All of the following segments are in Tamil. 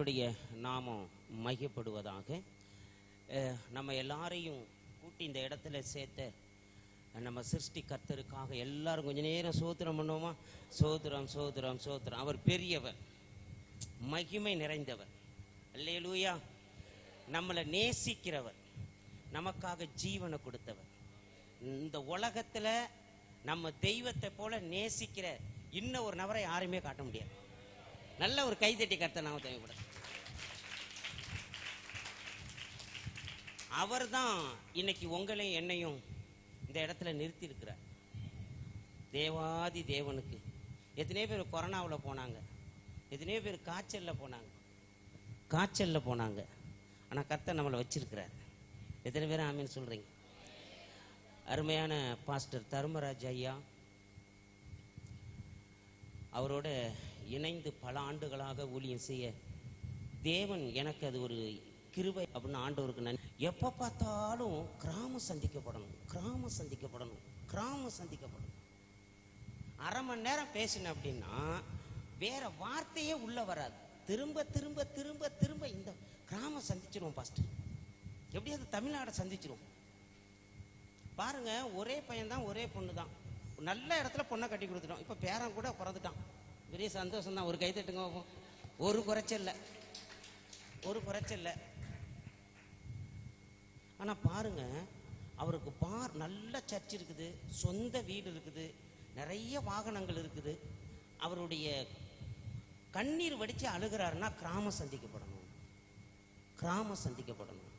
கர்த்தருடைய நாமம் மையப்படுவதாக. நம்ம எல்லாரையும் கூட்டி இந்த இடத்துல சேர்த்த நம்ம சிருஷ்டி கர்த்தருக்காக எல்லாரும் கொஞ்ச நேரம் சோத்திரம் பண்ணுவோமா? சோத்திரம் சோத்திரம் சோத்திரம். அவர் பெரியவர், மகிமை நிறைந்தவர். அல்லேலூயா. நம்மளை நேசிக்கிறவர், நமக்காக ஜீவனை கொடுத்தவர். இந்த உலகத்துல நம்ம தெய்வத்தை போல நேசிக்கிற இன்னும் ஒரு நபரை யாருமே காட்ட முடியாது. நல்ல ஒரு கைதட்டி கர்த்தர் நாம தேவைப்பட. அவர் தான் இன்னைக்கு உங்களையும் என்னையும் இந்த இடத்துல நிறுத்தி இருக்கிறார். தேவாதி தேவனுக்கு எத்தனையோ பேர் கொரோனாவில் போனாங்க, எத்தனையோ பேர் காய்ச்சல்ல போனாங்க. ஆனால் கர்த்தர் நம்மளை வச்சிருக்கிறார். எத்தனை பேர் ஆமீன் சொல்றீங்க? அருமையான பாஸ்டர் தர்மராஜ் ஐயா அவரோட இணைந்து பல ஆண்டுகளாக ஊழியம் செய்ய தேவன் எனக்கு அது ஒரு கிருபை அப்படின்னு ஆண்டவருக்கு நன்றி. எப்போ பார்த்தாலும் கிராமம் சந்திக்கப்படணும். அரை மணி நேரம் பேசினேன் அப்படின்னா வேற வார்த்தையே உள்ள வராது. திரும்ப திரும்ப திரும்ப திரும்ப இந்த கிராமம் சந்திச்சிருவோம் பாஸ்டர், எப்படியாவது தமிழ்நாடை சந்திச்சிருவோம். பாருங்க, ஒரே பையன்தான், ஒரே பொண்ணு தான். நல்ல இடத்துல பொண்ணை கட்டி கொடுத்துட்டோம். இப்போ பேரன் கூட பிறந்துட்டான். பெரிய சந்தோஷம் தான். ஒரு கை தட்டுங்க. ஒரு குறைச்சல்ல. ஆனால் பாருங்க, அவருக்கு நல்ல சர்ச் இருக்குது, சொந்த வீடு இருக்குது, நிறைய வாகனங்கள் இருக்குது. அவருடைய கண்ணீர் வடித்து அழுகிறாருன்னா கிராமம் சந்திக்கப்படணும்.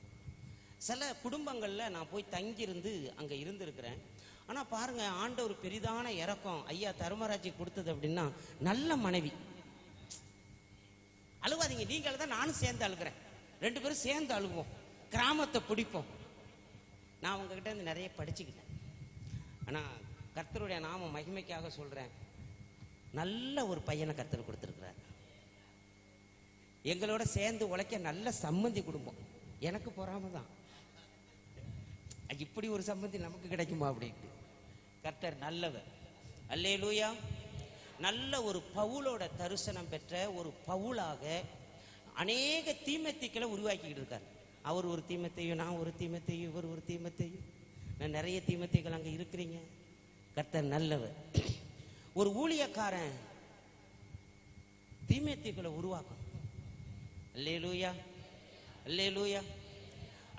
சில குடும்பங்களில் நான் போய் தங்கியிருந்து அங்கே இருந்திருக்கிறேன். ஆனால் பாருங்க, ஆண்டவர் பெரிதான இறக்கம் ஐயா தர்மராஜி கொடுத்தது அப்படின்னா நல்ல மனைவி. அழுவாதீங்க, நீங்கள் தான் நானும் சேர்ந்து அழுகிறேன், 2 பேரும் சேர்ந்து அழுவோம், கிராமத்தை பிடிப்போம். நான் உங்ககிட்ட இருந்து நிறைய படிச்சுக்கிட்டேன். ஆனால் கர்த்தருடைய நாம மகிமைக்காக சொல்கிறேன், நல்ல ஒரு பையனை கர்த்தர் கொடுத்துருக்கிறார். எங்களோட சேர்ந்து உழைக்க நல்ல சம்மந்தி குடும்பம். எனக்கு பொறாம தான், இப்படி ஒரு சம்பந்தி நமக்கு கிடைக்குமா அப்படின்ட்டு. கர்த்தர் நல்லவர். அல்லேலூயா. நல்ல ஒரு பவுலோட தரிசனம் பெற்ற ஒரு பவுலாக அநேக தீமோத்தேயுக்களை உருவாக்கிக்கிட்டு இருக்காரு. அவர் ஒரு தீமோத்தேயு, நான் ஒரு தீமோத்தேயு, இவர் ஒரு தீமோத்தேயு, நான் நிறைய தீமோத்தேயுக்கள் அங்கே இருக்கிறீங்க. கர்த்தர் நல்லவர். ஒரு ஊழியக்காரன் தீமோத்தேயுக்களை உருவாக்கணும். அல்லேலூயா, அல்லேலூயா.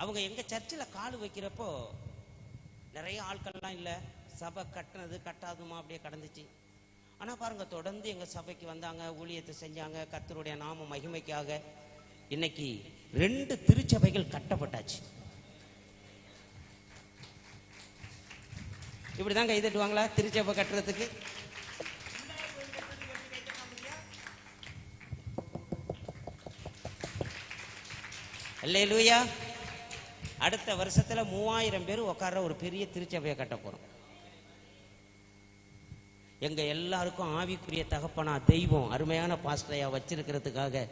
அவங்க எங்க சர்ச்சில் கால் வைக்கிறப்போ நிறைய ஆட்கள்லாம் இல்லை, சபை கட்டினது கட்டாதுமா அப்படியே கடந்துச்சு. ஆனால் பாருங்க, தொடர்ந்து எங்கள் சபைக்கு வந்தாங்க, ஊழியத்தை செஞ்சாங்க. கர்த்தருடைய நாம மகிமைக்காக இன்னைக்கு 2 திருச்சபைகள் கட்டப்பட்டாச்சு. இப்படிதான் கை தட்டுவாங்களா திருச்சபை கட்டுறதுக்கு? அல்லேலூயா. அடுத்த வருஷத்துல 3000 பேர் உட்கார்ற ஒரு பெரிய திருச்சபையை கட்ட போறோம். எங்க எல்லாருக்கும் ஆவிக்குரிய தகப்பனா தெய்வம் அருமையான பாஸ்டரையா வச்சிருக்கிறதுக்காக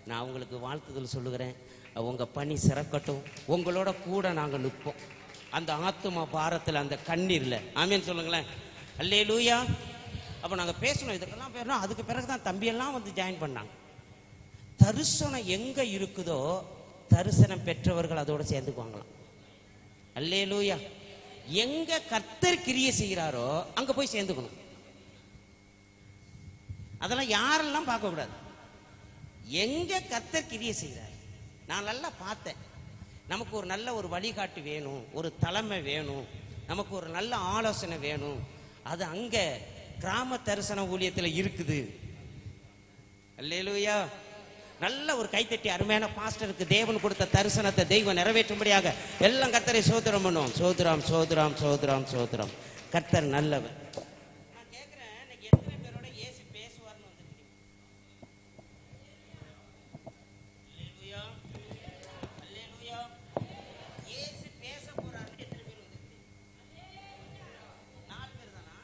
நான் உங்களுக்கு வாழ்த்துதல் சொல்லுகிறேன். உங்க பணி சிறக்கட்டும். உங்களோட கூட நாங்க நிற்போம், அந்த ஆத்தும பாரத்தில், அந்த கண்ணீர்ல. ஆமீன் சொல்லுங்களேன். அல்லேலூயா. அப்போ நாங்க பேசணும், இதுக்கெல்லாம் பேசணும். அதுக்கு பிறகுதான் தம்பியெல்லாம் வந்து ஜாயின் பண்ணாங்க. தரிசனம் எங்க இருக்குதோ தரிசனம் பெற்றவர்கள் அதோட சேர்ந்துக்குவாங்களாம். அல்லேலூயா. எங்க கர்த்தர் கிரியை செய்கிறாரோ அங்க போய் சேர்ந்துக்கணும். அதெல்லாம் யாரெல்லாம் பார்க்க கூடாது. எங்க கர்த்தர் கிரியை செய்கிறார், நான் நல்லா பார்த்தேன். நமக்கு ஒரு நல்ல ஒரு வழிகாட்டு வேணும், ஒரு தலைமை வேணும், நமக்கு ஒரு நல்ல ஆலோசனை வேணும். அது அங்க கிராம தரிசன ஊழியத்தில் இருக்குது. அல்லேலூயா. நல்ல ஒரு கைத்தட்டி அருமையான பாஸ்டருக்கு தேவன் கொடுத்த தரிசனத்தை தெய்வம் நிறைவேற்றும்படியாக எல்லாம் கர்த்தரை சோதரம் பண்ணுவோம். சோதரம் சோதரம் சோதரம் சோதரம். கர்த்தர் நல்லவர். நான் கேட்கிறேன், இன்னைக்கு எத்தனை பேரோட இயேசு பேசுவார்னு வந்துருக்கீங்க? அல்லேலூயா, அல்லேலூயா. இயேசு பேச போறாருன்னு எத்தனை பேர் வந்துருக்கீங்க? 4 பேர் தானா?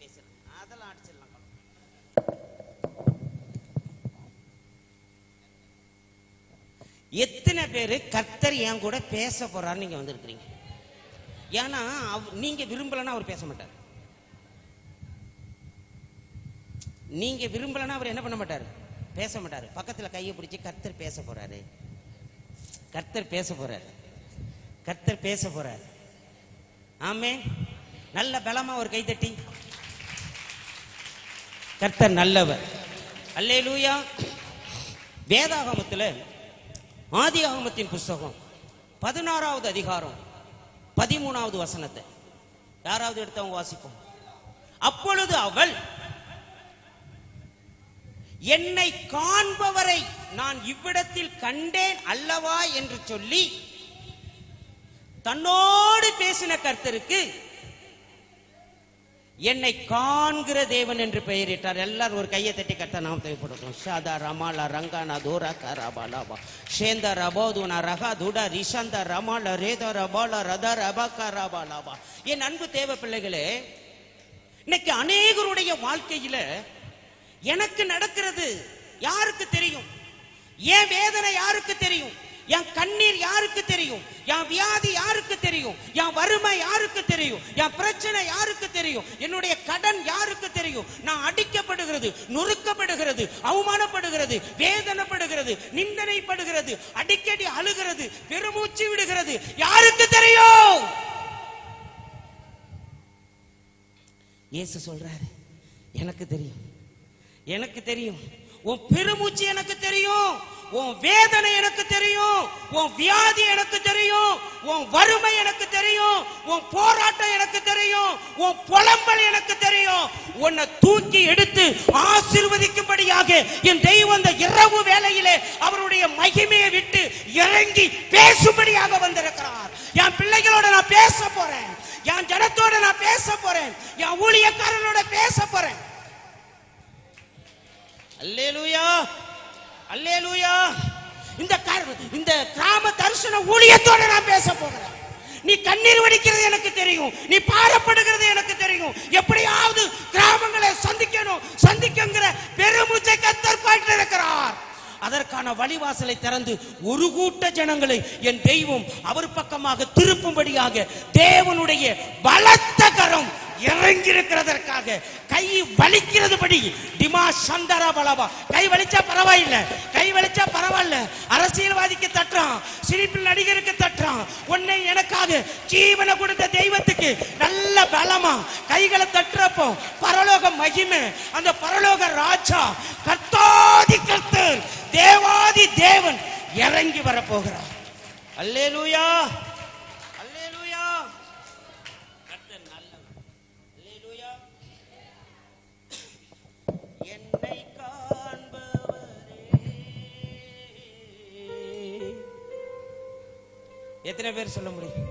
பேசுறேன். அதெல்லாம் அடிச்சிடலாம். எத்தனை பேரு கர்த்தர் என் கூட பேச போறாரு நீங்க வந்திருக்கிறீங்க? ஏன்னா நீங்க விரும்பலன்னா அவர் பேச மாட்டார். நீங்க விரும்பலன்னா அவர் என்ன பண்ண மாட்டார்? பேச மாட்டாரு. பக்கத்துல கையை பிடிச்சி கர்த்தர் பேச போறாரு, கர்த்தர் பேச போறாரு, கர்த்தர் பேச போறாரு. ஆமென். நல்ல பலமா ஒரு கை தட்டி. கர்த்தர் நல்லவர். அல்லேலூயா. வேதாகமத்தில் ஆதியாகமத்தின் புஸ்தகம் 16வது அதிகாரம் 13வது வசனத்தை யாராவது எடுத்தவங்க வாசிப்போம். அப்பொழுது அவள், என்னை காண்பவரை நான் இவ்விடத்தில் கண்டேன் அல்லவா என்று சொல்லி தன்னோடு பேசின கர்த்தருக்கு என்னை காண்கிற தேவன் என்று பெயரிட்டார். எல்லாரும் ஒரு கையை தட்டி கர்த்தர் நாமத்தை போடுறோம். ஷாதா ரமாலா ரங்கானா தூரா கராபாலாபா ஷேந்தா ரபோதுனா ரகா துடா ரிஷந்தா ரமாலா ரேதா ரபாலா ரதா ரபா கராபாலாபா. என் அன்பு தேவ பிள்ளைகளே, இன்னைக்கு அநேகருடைய வாழ்க்கையில எனக்கு நடக்கிறது யாருக்கு தெரியும்? என் வேதனை யாருக்கு தெரியும்? என் கண்ணீர் யாருக்கு தெரியும்? என் வியாதி யாருக்கு தெரியும்? என் வறுமை யாருக்கு தெரியும்? என் பிரச்சனை யாருக்கு தெரியும்? என்னுடைய கடன் யாருக்கு தெரியும்? நான் அடிக்கப்படுகிறது, நொறுக்கப்படுகிறது, அவமானப்படுகிறது, வேதனைப்படுகிறது, நிந்தனைப்படுகிறது, அடிக்கடி அழுகிறது, பெருமூச்சு விடுகிறது, யாருக்கு தெரியும்? இயேசு சொல்றாரு, எனக்கு தெரியும், எனக்கு தெரியும். உன் பெருமூச்சு எனக்கு தெரியும், உன் வேதனை எனக்கு தெரியும், உன் வியாதி எனக்கு தெரியும், உன் வறுமை எனக்கு தெரியும், உன் போராட்டம் எனக்கு தெரியும், உன் புலம்பல் எனக்கு தெரியும். உன்னை தூக்கி எடுத்து ஆசீர்வதிக்கும்படியாக என் தெய்வம் அந்த இரவு வேளையிலே அவருடைய மகிமையை விட்டு இறங்கி பேசும்படியாக வந்திருக்கிறார். என் பிள்ளைகளோட நான் பேச போறேன், என் ஜனத்தோட நான் பேச போறேன், என் ஊழியக்காரனோட பேச போறேன். அல்லேலூயா, அல்லேலூயா. இந்த கிராம தரிசன ஊழியத்தோட நான் பேச போகிறேன். நீ கண்ணீர் வடிக்கிறது எனக்கு தெரியும், நீ பாரப்படுகிறது எனக்கு தெரியும். எப்படியாவது கிராமங்களை சந்திக்குங்கிற பெருமூச்சை கர்த்தர் பாய்ட்டு இருக்கிறார். அதற்கான வழிவாசலை திறந்து ஒரு கூட்ட ஜனங்களை என் தெய்வம் அவர் பக்கமாக திருப்பும்படியாக தேவனுடைய பலத்த கரம் இறங்கி இருக்கிறதற்காக கை வலிக்கிறதுபடி டிமா சந்தரா பலவா. கை வலிச்சா பரவாயில்ல, கை வலிச்சா பரவாயில்ல. அரசியல்வாதிக்கு தட்டுறான், சிரிப்பில் நடிகருக்கு தட்டுறான். உன்னை எனக்காக ஜீவனை கொடுத்த தெய்வத்துக்கு நல்ல பலமா கைகளை தட்டுறப்போ பரலோக மகிமை, அந்த பரலோக ராஜா கர்த்தாதி கர்த்தர் தேவாதி தேவன் இறங்கி வரப்போகிறார். அல்லேலூயா, அல்லேலூயா. கர்த்தர் நல்லவர். அல்லேலூயா. என்னை காண்பவரே. எத்தனை பேர் சொல்ல முடியும்?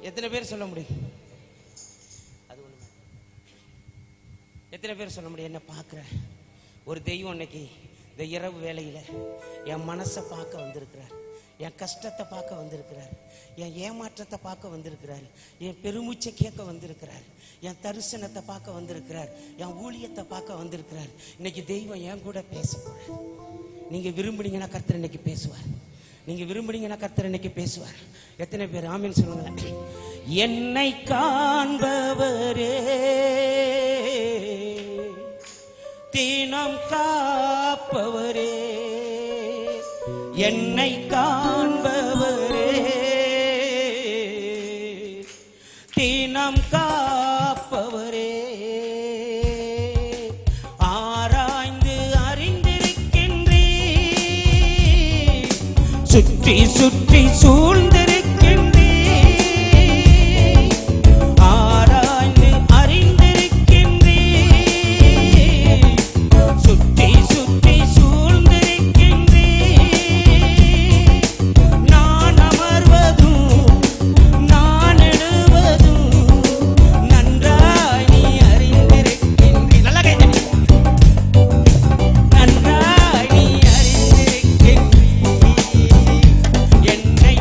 எத்தனை பேர் சொல்ல முடியும்? அது ஒண்ணு. எத்தனை பேர் சொல்ல முடியும்? என்ன பார்க்கிற ஒரு தெய்வம் இன்னைக்கு இந்த இரவு வேளையில என் மனசை பார்க்க வந்திருக்கிறார், என் கஷ்டத்தை பார்க்க வந்திருக்கிறார், என் ஏமாற்றத்தை பார்க்க வந்திருக்கிறார், என் பெருமூச்சை கேட்க வந்திருக்கிறார், என் தரிசனத்தை பார்க்க வந்திருக்கிறார், என் ஊழியத்தை பார்க்க வந்திருக்கிறார். இன்னைக்கு தெய்வம் என் கூட பேச போறார். நீங்க விரும்புனீங்கன்னா கர்த்தர் இன்னைக்கு பேசுவார். நீங்க விரும்புனீங்கன்னா கர்த்தர் இன்னைக்கு பேசுவார். எத்தனை பேர் ஆமென் சொல்லுங்க? என்னை காண்பவரே, தினம் காப்பவரே, என்னை காண்பவரே, தினம் காப்பவரே, ஆராய்ந்து அறிந்திருக்கின்றீ, சுற்றி சுற்றி சூழ்ந்திருக்கின்றீ, ஆராய்ந்து அறிந்திருக்கின்றீ, சுற்றி சுற்றி சூழ்ந்திருக்கின்றீ, நான் அமர்வதும் நான் எழுவதும் நன்றாய் நீ அறிந்திருக்கின்றீ. நல்லா கேட்டீங்க? நன்றாய் நீ அறிந்திருக்கின்றீ, என்னை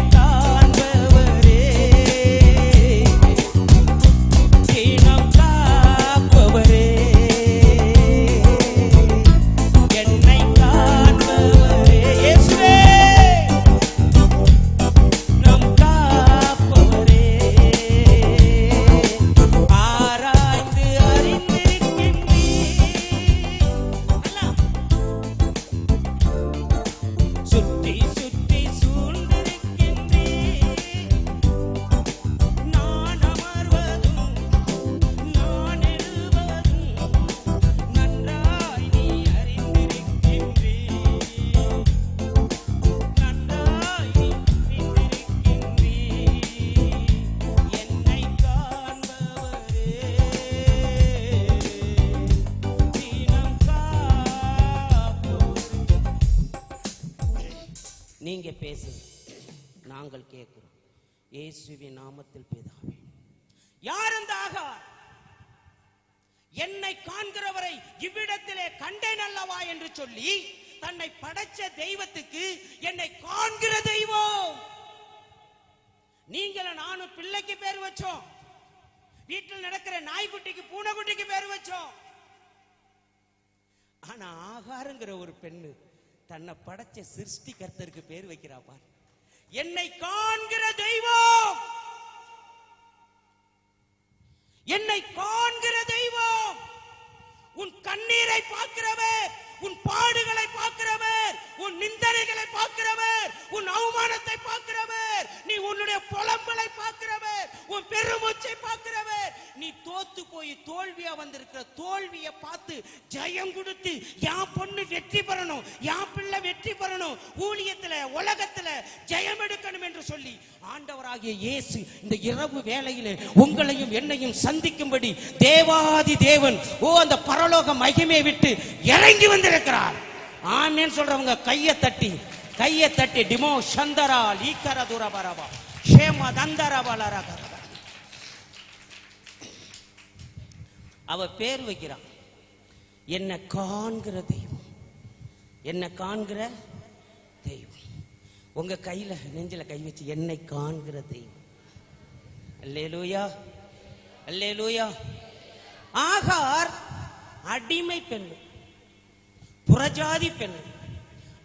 நீங்க பேசுங்க, நாங்கள் கேட்கிறோம். இயேசுவின் நாமத்தில் பிதாவே. யார் அந்த ஆகார்? என்னை காண்கிறவரை இவ்விடத்திலே கண்டேன் அல்லவா என்று சொல்லி தன்னை படைச்ச தெய்வத்துக்கு என்னை காண்கிற தெய்வம். நீங்கள நானும் பிள்ளைக்கு பேர் வச்சோம், வீட்டில் நடக்கிற நாய்க்குட்டிக்கு பூனைக்குட்டிக்கு பேர் வச்சோம். ஆனா ஆகாருங்கிற ஒரு பெண்ணு தன்னை படைச்ச சிருஷ்டிகர்த்தருக்கு பேர் வைக்கிறா பார். என்னை காண்கிற தெய்வம், என்னை காண்கிற தெய்வம். உன் கண்ணீரை பார்க்கிறவர், உன் பாடுகளை பார்க்கிறவர், உன் நிந்தனைகளை பார்க்கிறவர், உன் அவமானத்தை பார்க்கிறவர், நீ உன்னுடைய புலம்பலை பார்க்கிறவர், உன் பெருமூச்சை பார்க்கிறவர். நீ தோத்து போய் தோல்வியா வந்திருக்கிற தோல்வியை பார்த்து ஜெயம் கொடுத்து என் பொண்ணு வெற்றி பெறணும், என் பிள்ளை வெற்றி பெறணும், ஊழியத்துல உலகத்துல ஜெயம் எடுக்கணும் என்று சொல்லி ஆண்டவராகிய இயேசு இந்த இரவு வேளையிலே உங்களையும் என்னையும் சந்திக்கும்படி தேவாதி தேவன் அந்த பரலோக மகிமையை விட்டு இறங்கி வந்திருக்கிறார். ஆமென் சொல்றவங்க கையை தட்டி டிமோ சந்தரா லீக்கர துரபரபா ஷேமா தந்தரபலரக. அவ பேர் வைக்கிறான், என்ன காண்கிற தெய்வம், என்ன காண்கிற தெய்வம். உங்க கையில நெஞ்சில கை வச்சு என்னை காண்கிற தெய்வம். அல்லேலூயா, அல்லேலூயா. ஆகார் அடிமை பெண், புறஜாதி பெண்,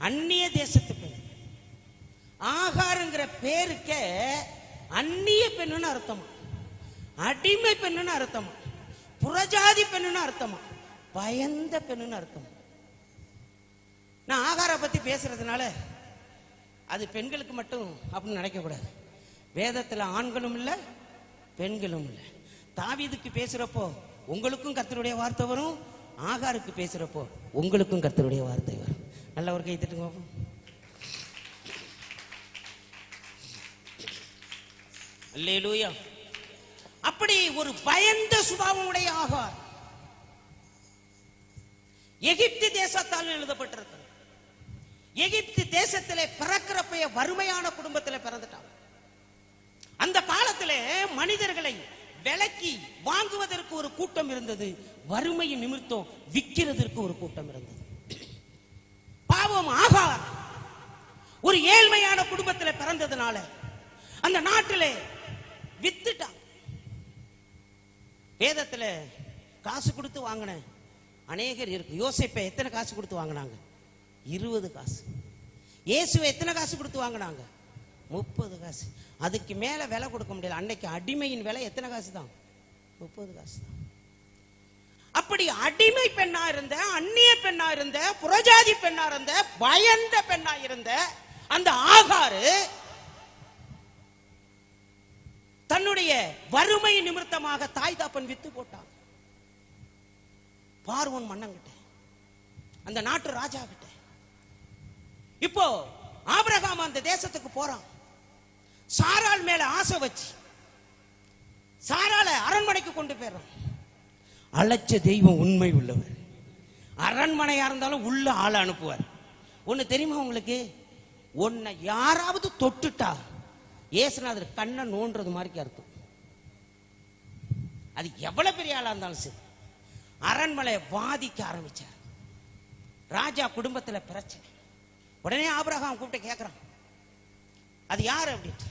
அந்நிய தேசத்து பெண். ஆகாருங்கிற பேருக்க அந்நிய பெண்ணுன்னு அர்த்தமா, அடிமை பெண்ணுன்னு அர்த்தமா, புறஜாதி பெண்ணுன்னு அர்த்தமா, பயந்த பெண்ணுன்னு அர்த்தமா. நான் ஆகார பத்தி பேசுறதுனால அது பெண்களுக்கு மட்டும் அப்படின்னு நினைக்க கூடாது. வேதத்துல ஆண்களும் இல்ல பெண்களும் இல்ல. தாவீதுக்கு பேசுறப்போ உங்களுக்கும் கர்த்தருடைய வார்த்தை வரும், ஆகாருக்கு பேசுறப்போ உங்களுக்கும் கர்த்தருடைய வார்த்தை வரும். நல்ல ஒரு கை தட்டுங்க. அல்லேலூயா. அப்படி ஒரு பயந்த சுபாவம் உடைய ஆகார் எகிப்து தேசத்தால் எழுதப்பட்டிருக்கிறது. எகிப்து தேசத்திலே பிறக்கிறப்ப வறுமையான குடும்பத்தில் பிறந்துட்டான். அந்த காலத்திலே மனிதர்களை விலைக்கு வாங்குவதற்கு ஒரு கூட்டம் இருந்தது, வறுமையின் நிமித்தம் விற்கிறதற்கு ஒரு கூட்டம் இருந்தது. பாவம் ஆகார் ஒரு ஏழ்மையான குடும்பத்தில் பிறந்ததுனால அந்த நாட்டிலே வித்துட்டான். வேதத்துல காசு கொடுத்து வாங்கின அநேகர் இருக்கு. யோசேப்பை எத்தனை காசு கொடுத்து வாங்கினாங்க? 20 காசு. இயேசுவை எத்தனை காசு கொடுத்து வாங்கினாங்க? 30 காசு. அதுக்கு மேல விலை கொடுக்க முடியல. அன்னைக்கு அடிமையின் விலை எத்தனை காசு தான்? 30 காசு தான். அப்படி அடிமை பெண்ணா இருந்த, அந்நிய பெண்ணா இருந்த, புறஜாதி பெண்ணா இருந்த, பயந்த பெண்ணா இருந்த அந்த ஆகாரு தன்னுடைய வறுமை நிமித்தமாக தாய் தாப்பன் வித்து போட்டான். பார்வோன் மன்னங்கிட்ட, அந்த நாட்டு ராஜா கிட்ட. இப்போ ஆபிரகாம் அந்த தேசத்துக்கு போறான். சாராள் மேல ஆசை வச்சு சாராளை அரண்மனைக்கு கொண்டு போயிடுறான். அழைச்ச தெய்வம் உண்மை உள்ளவர். அரண்மனையா இருந்தாலும் உள்ள ஆளை அனுப்புவார். ஒண்ணு தெரியுமா உங்களுக்கு? உன்னை யாராவது தொட்டுட்டா ஏசுநாதர் கண்ணை நோன்றது மாதிரி அர்த்தம். அது எவ்வளவு பெரிய ஆளா இருந்தாலும் சரி. அரண்மனையை வாதிக்க ஆரம்பிச்சார். ராஜா குடும்பத்துல பிரச்சனை. உடனே ஆபிரகாம் கூப்பிட்டு கேட்கிறான், அது யாரு அப்படின்ட்டு.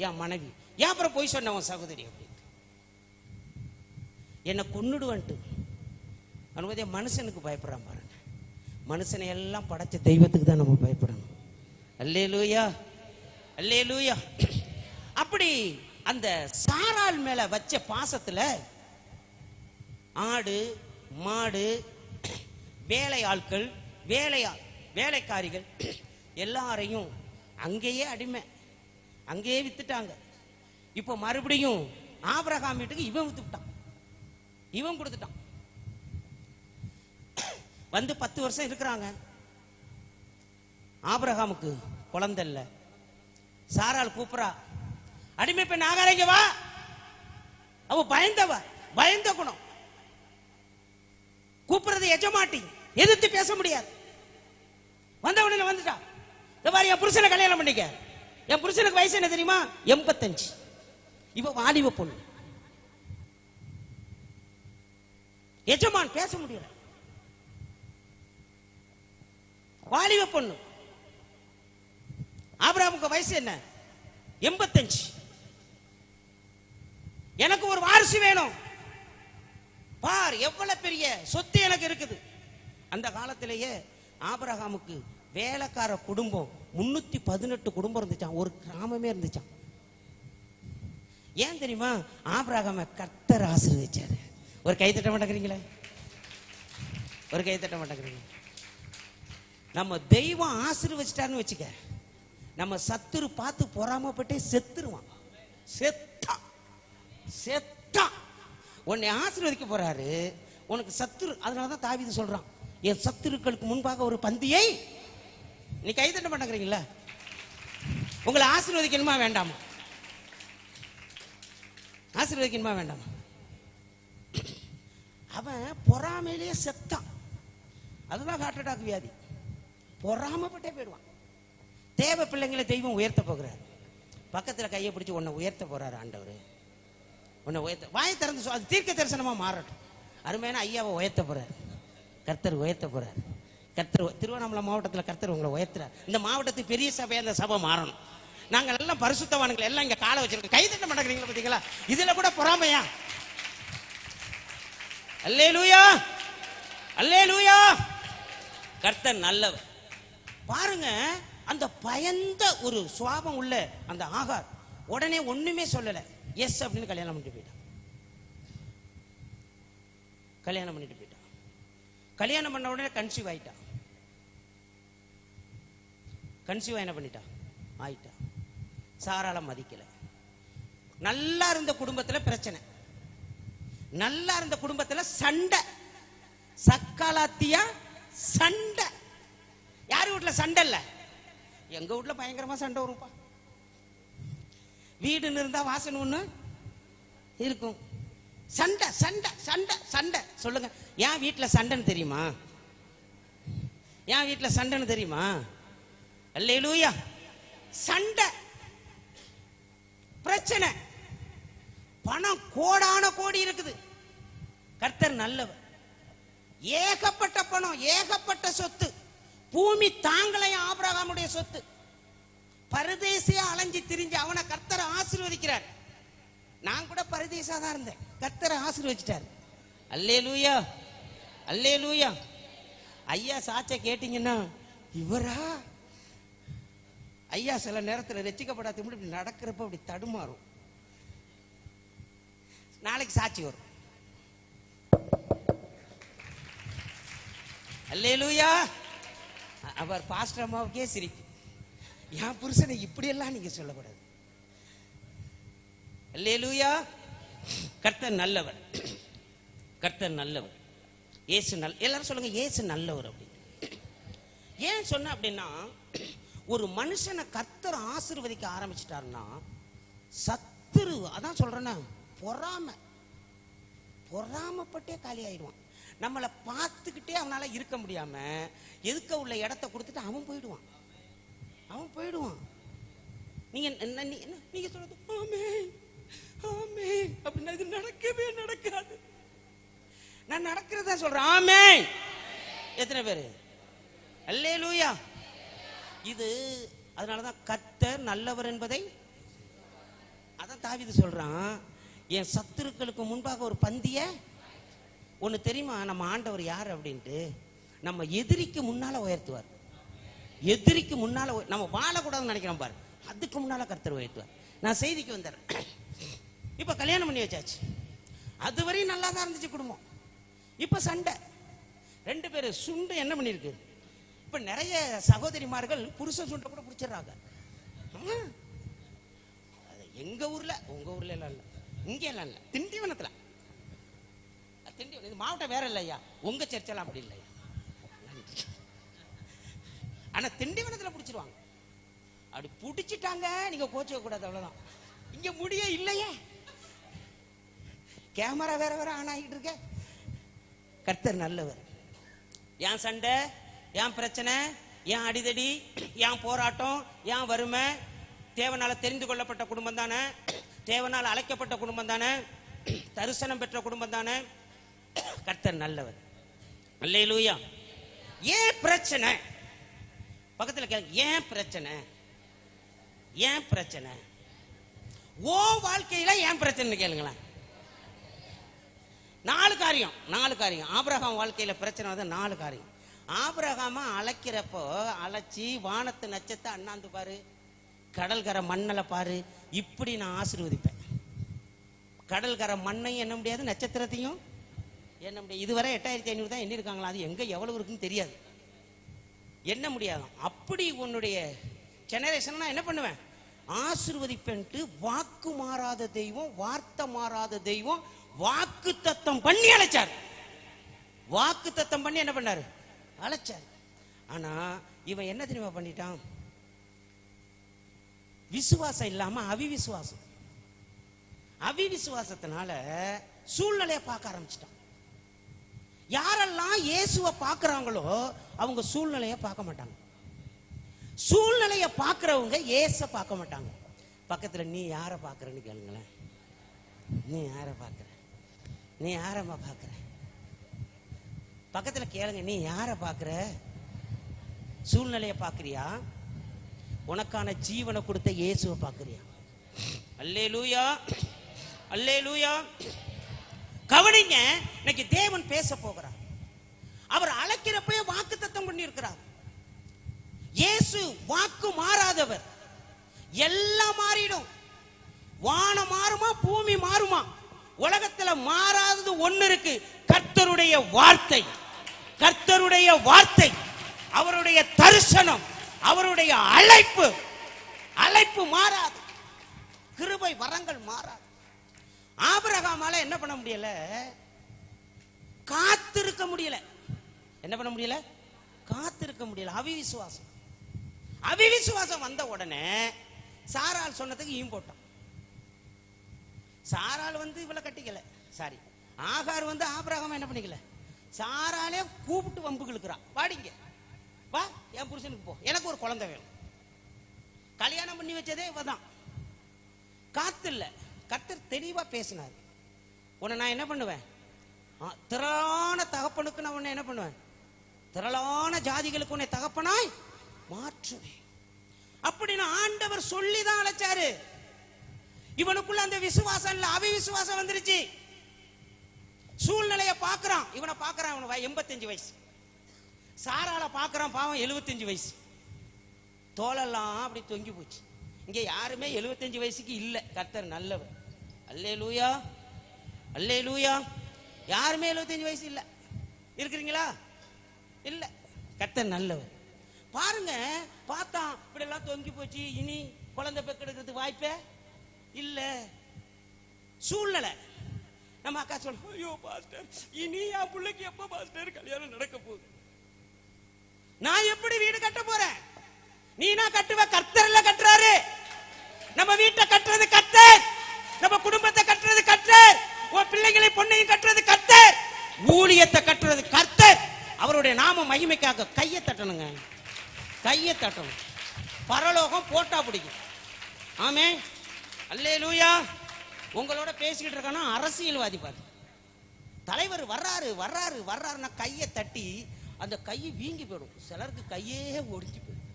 என் மனைவி. ஏன் அப்புறம் போய் சொன்ன உன் சகோதரி அப்படின்ட்டு. என்னை கொன்னுடுவன்ட்டு. அனுமதிய மனுஷனுக்கு பயப்படுறான் பாருங்க. மனுஷனை எல்லாம் படைச்ச தெய்வத்துக்கு தான் நம்ம பயப்படணும். அல்லேலூயா, அல்லேலூயா. அப்படி அந்த சாராள் மேல வச்ச பாசத்துல ஆடு மாடு வேலை ஆட்கள் வேலைக்காரிகள் எல்லாரையும் அங்கேயே அடிமை, அங்கேயே வித்துட்டாங்க. இப்போ மறுபடியும் ஆபிரகாம் வீட்டுக்கு இவன் வித்துட்டான், இவன் கொடுத்துட்டான். வந்து 10 வருஷம் இருக்கிறாங்க. ஆபிரகாமுக்கு குழந்தை இல்ல. சாராள் கூப்பிடா, அடிமை பெண் ஆகாரங்க வா. அவ பயந்த குணம். கூப்பிடுறது எஜமாட்டி, எதிர்த்து பேச முடியாது. வந்தவன வந்துட்டா. இந்த மாதிரி என் புருஷனை கல்யாணம் பண்ணிக்க. என் புருஷனுக்கு வயசு என்ன தெரியுமா? 85. இவ வாலிப பொண்ணு. எஜமான் பேச முடியல. வாலிப பொண்ணு. ஆபிரகாமுக்கு வயசு என்ன? 85. எனக்கு ஒரு வாரிசு வேணும். பார் எவ்வளவு பெரிய சொத்து எனக்கு இருக்குது. அந்த காலத்திலேயே ஆபிரகாமுக்கு வேலைக்கார குடும்பம் 318 குடும்பம் இருந்துச்சான். ஒரு கிராமமே இருந்துச்சான். ஏன் தெரியுமா? ஆபிரகாமை கர்த்தர் ஆசீர்வதிச்சாரு. ஒரு கை தட்ட மாட்டேங்கிறீங்களே, ஒரு கை தட்ட மாட்டேங்கிறீங்க. நம்ம தெய்வம் ஆசீர்வதிச்சிட்டாருன்னு வச்சுக்க, நம்ம சத்துரு பார்த்து பொறாமப்பட்டே செத்துருவான். செத்தா உன்னை ஆசீர்வதிக்க போறாரு, உனக்கு சத்துரு. அதனாலதான் தாவீது சொல்றான், என் சத்துருக்களுக்கு முன்பாக ஒரு பந்தியை. நீ கை தட்ட மாட்டேங்கிறீங்களா? உங்களை ஆசீர்வதிக்கணுமா வேண்டாமா? ஆசீர்வதிக்கணுமா வேண்டாமா? அவன் பொறாமையிலேயே செத்தான். அதுதான் ஹார்ட் அட்டாக் வியாதி. பொறாமப்பட்டே போயிடுவான். தேவ பிள்ளைங்களை தெய்வம் உயர்த்த போகிறார். பக்கத்தில் கையை பிடிச்சி உன்னை உயர்த்த போறாரு ஆண்டவர். உன்னை உயர்த்த, வாயை திறந்து அது தீர்க்க தரிசனமா மாறட்டும். அருமையான ஐயாவை உயர்த்த போறாரு கர்த்தர், உயர்த்த போறாரு கர்த்தர். திருவண்ணாமலை மாவட்டத்தில் கர்த்தர் உங்களை உயர்த்துறார். இந்த மாவட்டத்துக்கு பெரிய சபையா அந்த சபை மாறணும். நாங்கள் எல்லாம் பரிசுத்தவான்கள் எல்லாம் இங்க காலை வச்சிருக்கோம். கை தட்ட மாட்டேங்கிறீங்களா? பார்த்தீங்களா? இதுல கூட பொறாமையா? அல்லேலூயா, அல்லேலூயா. கர்த்தர் நல்லவர். பாருங்க, அந்த பயந்த ஒரு சுவாபம் உள்ள அந்த ஆகார் உடனே ஒண்ணுமே சொல்லல, எஸ் அப்படின்னு கல்யாணம் பண்ணிட்டு போயிட்டான். கல்யாணம் பண்ணிட்டு போயிட்டான். கல்யாணம் பண்ண உடனே கன்சீவ் ஆயிட்டான். கன்சீவ் என்ன பண்ணிட்டான்? ஆயிட்டான். சாராள மதிக்கல. நல்லா இருந்த குடும்பத்துல பிரச்சனை, நல்லா இருந்த குடும்பத்துல சண்டை, சக்காலாத்தியா சண்டை. யாரு வீட்டுல சண்டை இல்ல? எங்க வீட்டுல பயங்கரமா சண்டை வரும்பா. வீடுன்னு இருந்தா வாசனை ஒண்ணு இருக்கும். சண்டை சண்டை சண்டை சண்டை. சொல்லுங்க, என் வீட்டுல சண்டைன்னு தெரியுமா? என் வீட்டுல சண்டைன்னு தெரியுமா? அல்லேலூயா. சண்டை, பிரச்சனை, பணம் கோடான கோடி இருக்குது. கர்த்தர் நல்லவர். ஏகப்பட்ட பணம், ஏகப்பட்ட சொத்து. பூமி தாங்களையும் ஆபிரகாமுடைய சொத்து. பரதேசியா அலைஞ்சி திரிஞ்சு அவனை கர்த்தரை ஆசீர்வதிக்கிறார். நான் கூட பரதேசா தான் இருந்தேன், கர்த்தரை ஆசீர்வதிச்சிட்டார். அல்லேலூயா, அல்லேலூயா. ஐயா சாட்ச கேட்டீங்கன்னா, இவரா ஐயா சில நேரத்தில் ரட்சிக்கப்படாத இப்படி நடக்கிறப்ப அப்படி தடுமாறும். நாளைக்கு சாட்சி வரும். அல்லேலூயா. அவர் பாஸ்டர் அம்மாவுக்கே சிரிப்பு. என் புருஷனை இப்படியெல்லாம் நீங்க சொல்லக்கூடாது. அல்லேலூயா. கர்த்தர் நல்லவர், கர்த்தர் நல்லவர். இயேசு எல்லாரும் சொல்லுங்க, இயேசு நல்லவர் அப்படின்னு. ஏன் சொன்ன அப்படின்னா, ஒரு மனுஷனை கர்த்தர் ஆசீர்வதிக்க ஆரம்பிச்சிட்டாருன்னா சத்துரு, அதான் சொல்றேன்னா, பொறாமப்பட்டே காலி ஆயிடுவான். நம்மளை பார்த்துக்கிட்டே அவனால இருக்க முடியாம எதுக்க உள்ள இடத்த கொடுத்துட்டு அவன் போயிடுவான். அவன் போயிடுவான். நீங்க நீங்க சொல்றது ஆமென் ஆமென் அப்படின்னா இது நடக்கவே நடக்காது. நான் நடக்கிறதா சொல்றேன். ஆமென். எத்தனை பேரு? அல்லேலூயா. இது அதனாலதான் கர்த்தர் நல்லவர் என்பதை, அதான் தாவீது சொல்றான், என் சத்துருக்களுக்கு முன்பாக ஒரு பந்திய. ஒண்ணு தெரியுமா, நம்ம ஆண்டவர் யார் அப்படின்ட்டு? நம்ம எதிரிக்கு முன்னால உயர்த்துவார். எதிரிக்கு முன்னால நம்ம வாழக்கூடாதுன்னு நினைக்கிறோம் பாரு, அதுக்கு முன்னால கர்த்தர் உயர்த்துவார். நான் செய்திக்கு வந்தேன். இப்ப கல்யாணம் பண்ணி வச்சாச்சு. அதுவரையும் நல்லா தான் இருந்துச்சு குடும்பம். இப்ப சண்டை. 2 பேரு சுண்டு என்ன பண்ணிருக்கு. இப்ப நிறைய சகோதரிமார்கள் புருஷன் சுண்டை கூட பிடிச்சிடறாங்க. எங்க ஊர்ல, உங்க ஊர்ல எல்லாம் இல்ல, இங்க எல்லாம் இல்ல, திண்டிவனத்துல. திண்டிவனம் இது மாவட்டம் வேற இல்லையா, உங்க சர்ச்செல்லாம் அப்படி இல்லையா. ஆனா திண்டிவனத்துல பிடிச்சிருவாங்க. அப்படி பிடிச்சிட்டாங்க, நீங்க கோச்சிக்க கூடாது, அவ்வளவுதான். இங்க முடிய இல்லையே, கேமரா வேற வேற ஆன் ஆகிட்டு இருக்க. கர்த்தர் நல்லவர். என் சண்டை, என் பிரச்சனை, ஏன் அடிதடி, ஏன் போராட்டம், ஏன் வறுமை? தேவனால தெரிந்து கொள்ளப்பட்ட குடும்பம் தானே, தேவனால் அழைக்கப்பட்ட குடும்பம் தானே, தரிசனம் பெற்ற குடும்பம் தானே. கர்த்தர் நல்லவர். அல்லேலூயா. ஏன் பிரச்சனை? பக்கத்தில் கேளுங்க, ஏன் பிரச்சனை? ஏன் பிரச்சனை? ஓ வாழ்க்கையில ஏன் பிரச்சனை கேளுங்களேன். 4 காரியம். ஆபிரகாம் வாழ்க்கையில பிரச்சனை வந்து 4 காரியம். ஆபிரகாம அழைக்கிறப்போ அழைச்சி வானத்து நட்சத்திரத்தை அண்ணாந்து பாரு, கடல்கரை மண்ணல பாரு, இப்படி நான் ஆசீர்வதிப்பேன். கடல்கரை மண்ணையும் எண்ண முடியாது, நட்சத்திரத்தையும் எண்ண முடியாது. இதுவரை 8500 தான் எண்ணிருக்காங்களா, அது எங்க எவ்வளவு இருக்குன்னு தெரியாது, எண்ண முடியாது. அப்படி உன்னுடைய ஜெனரேஷன் நான் என்ன பண்ணுவேன், ஆசீர்வதிப்பேன்ட்டு வாக்கு மாறாத தெய்வம், வார்த்தை மாறாத தெய்வம் வாக்கு தத்தம் பண்ணி அழைச்சார். வாக்கு தத்தம் பண்ணி என்ன பண்ணாரு, அழைச்சார். ஆனா இவன் என்ன தெரியுமா பண்ணிட்டான், விசுவாசம் இல்லாம அவிவிசுவாசம். அவிவிசுவாசத்தினால சூழ்நிலையை பார்க்க ஆரம்பிச்சிட்டான். யாரெல்லாம் இயேசுவை பார்க்கறாங்களோ அவங்க சூழ்நிலையை பார்க்க மாட்டாங்க. சூழ்நிலையை பார்க்கறவங்க இயேசை பார்க்க மாட்டாங்க. பக்கத்துல நீ யாரை பார்க்கறன்னு கேளுங்களேன். நீ யாரை பார்க்கற, நீ யாரம்மா பார்க்கற? பக்கத்துல கேளுங்க, நீ யாரை பார்க்கற? சூழ்நிலையை பார்க்கறியா, உனக்கான ஜீவனை கொடுத்த இயேசுவை பார்க்கறியா? அல்லேலூயா, அல்லேலூயா. கவனிங்க, இன்னைக்கு தேவன் பேச போகிறார். அவர் அழைக்கிறப்ப வாக்கு தத்தம் பண்ணி இருக்கிறார். இயேசு வாக்கு மாறாதவர். எல்லாம் மாறிடும். வானம் மாறுமா, பூமி மாறுமா, உலகத்துல மாறாதது ஒண்ணு இருக்கு, கர்த்தருடைய வார்த்தை. கர்த்தருடைய வார்த்தை, அவருடைய தரிசனம், அவருடைய அழைப்பு. அழைப்பு மாறாது, கிருபை வரங்கள் மாறாது. ஆபிரகாமால என்ன பண்ண முடியல, காத்திருக்க முடியல. என்ன பண்ண முடியல, காத்திருக்க முடியல. அவிவிசுவாசம். அவிவிசுவாசம் வந்த உடனே சாராள் சொன்னதுக்கு ஈம் போட்டான். சாராள் வந்து இவளை கட்டிக்கல, சாரி ஆகார் வந்து ஆபிரகாம் என்ன பண்ணிக்கல, சாராலே கூப்பிட்டு வம்புக்கு இழுக்கிறான். வாடிங்க வா, என் புருஷனுக்கு போ, எனக்கு ஒரு குழந்தை வேணும். கல்யாணம் பண்ணி வச்சதே இவதான். காத்து இல்ல. கர்த்தர் தெளிவா பேசினார். உன்னை நான் என்ன பண்ணுவேன், திரளான தகப்பனுக்கு நான் உன்னை என்ன பண்ணுவேன், திரளான ஜாதிகளுக்கு உன்னை தகப்பனாய் மாற்றுவேன். அப்படின்னு ஆண்டவர் சொல்லிதான் அழைச்சாரு. இவனுக்குள்ள அந்த விசுவாசம் இல்ல, அவிவிசுவாசம் வந்துருச்சு. சூழ்நிலைய பாக்குறான், இவனை பாக்குறான், இவனு 85 வயசு. சாரால பாக்குறான், பாவம் 75 வயசு. தோலெல்லாம் அப்படி தொங்கி போச்சு. இங்க யாருமே 75 வயசுக்கு இல்ல. கர்த்தர் நல்லவர். அல்லேலூயா, அல்லேலூயா. யாருமே 75 வயசு இல்ல. இருக்கிறீங்களா? இல்ல. கர்த்தர் நல்லவர். பாருங்க, பார்த்தா இப்படி எல்லாம் தொங்கி போச்சு. இனி குழந்தை பெக்கெடுக்கிறதுக்கு வாய்ப்பே இல்ல. சூழ்நிலை. நம்ம அக்கா சொல்ல, ஐயோ பாஸ்டர், இனி என் பிள்ளைக்கு எப்ப பாஸ்டர் கல்யாணம் நடக்க போகுது, நான் எப்படி வீடு கட்ட போறேன்? நீனா கட்டுவ, கர்த்தர்ல கட்டுறாரு. நம்ம வீட்டை கட்டுறது கர்த்தர், நம்ம குடும்பத்தை கட்டுறது கர்த்தர், உன் பிள்ளைகளை பொண்ணையும் கட்டுறது கர்த்தர், ஊழியத்தை கட்டுறது கர்த்தர். அவருடைய நாம மகிமைக்காக கையை தட்டணுங்க, கையை தட்டணும். பரலோகம் போட்டா பிடிக்கும். ஆமே, அல்லேலூயா. உங்களோட பேசிக்கிட்டு இருக்கானா அரசியல்வாதி பாரு, தலைவர் வர்றாரு வர்றாரு வர்றாருன்னா கையை தட்டி அந்த கையை வீங்கி போயிடும். சிலருக்கு கையே ஒடிஞ்சு போயிடும்.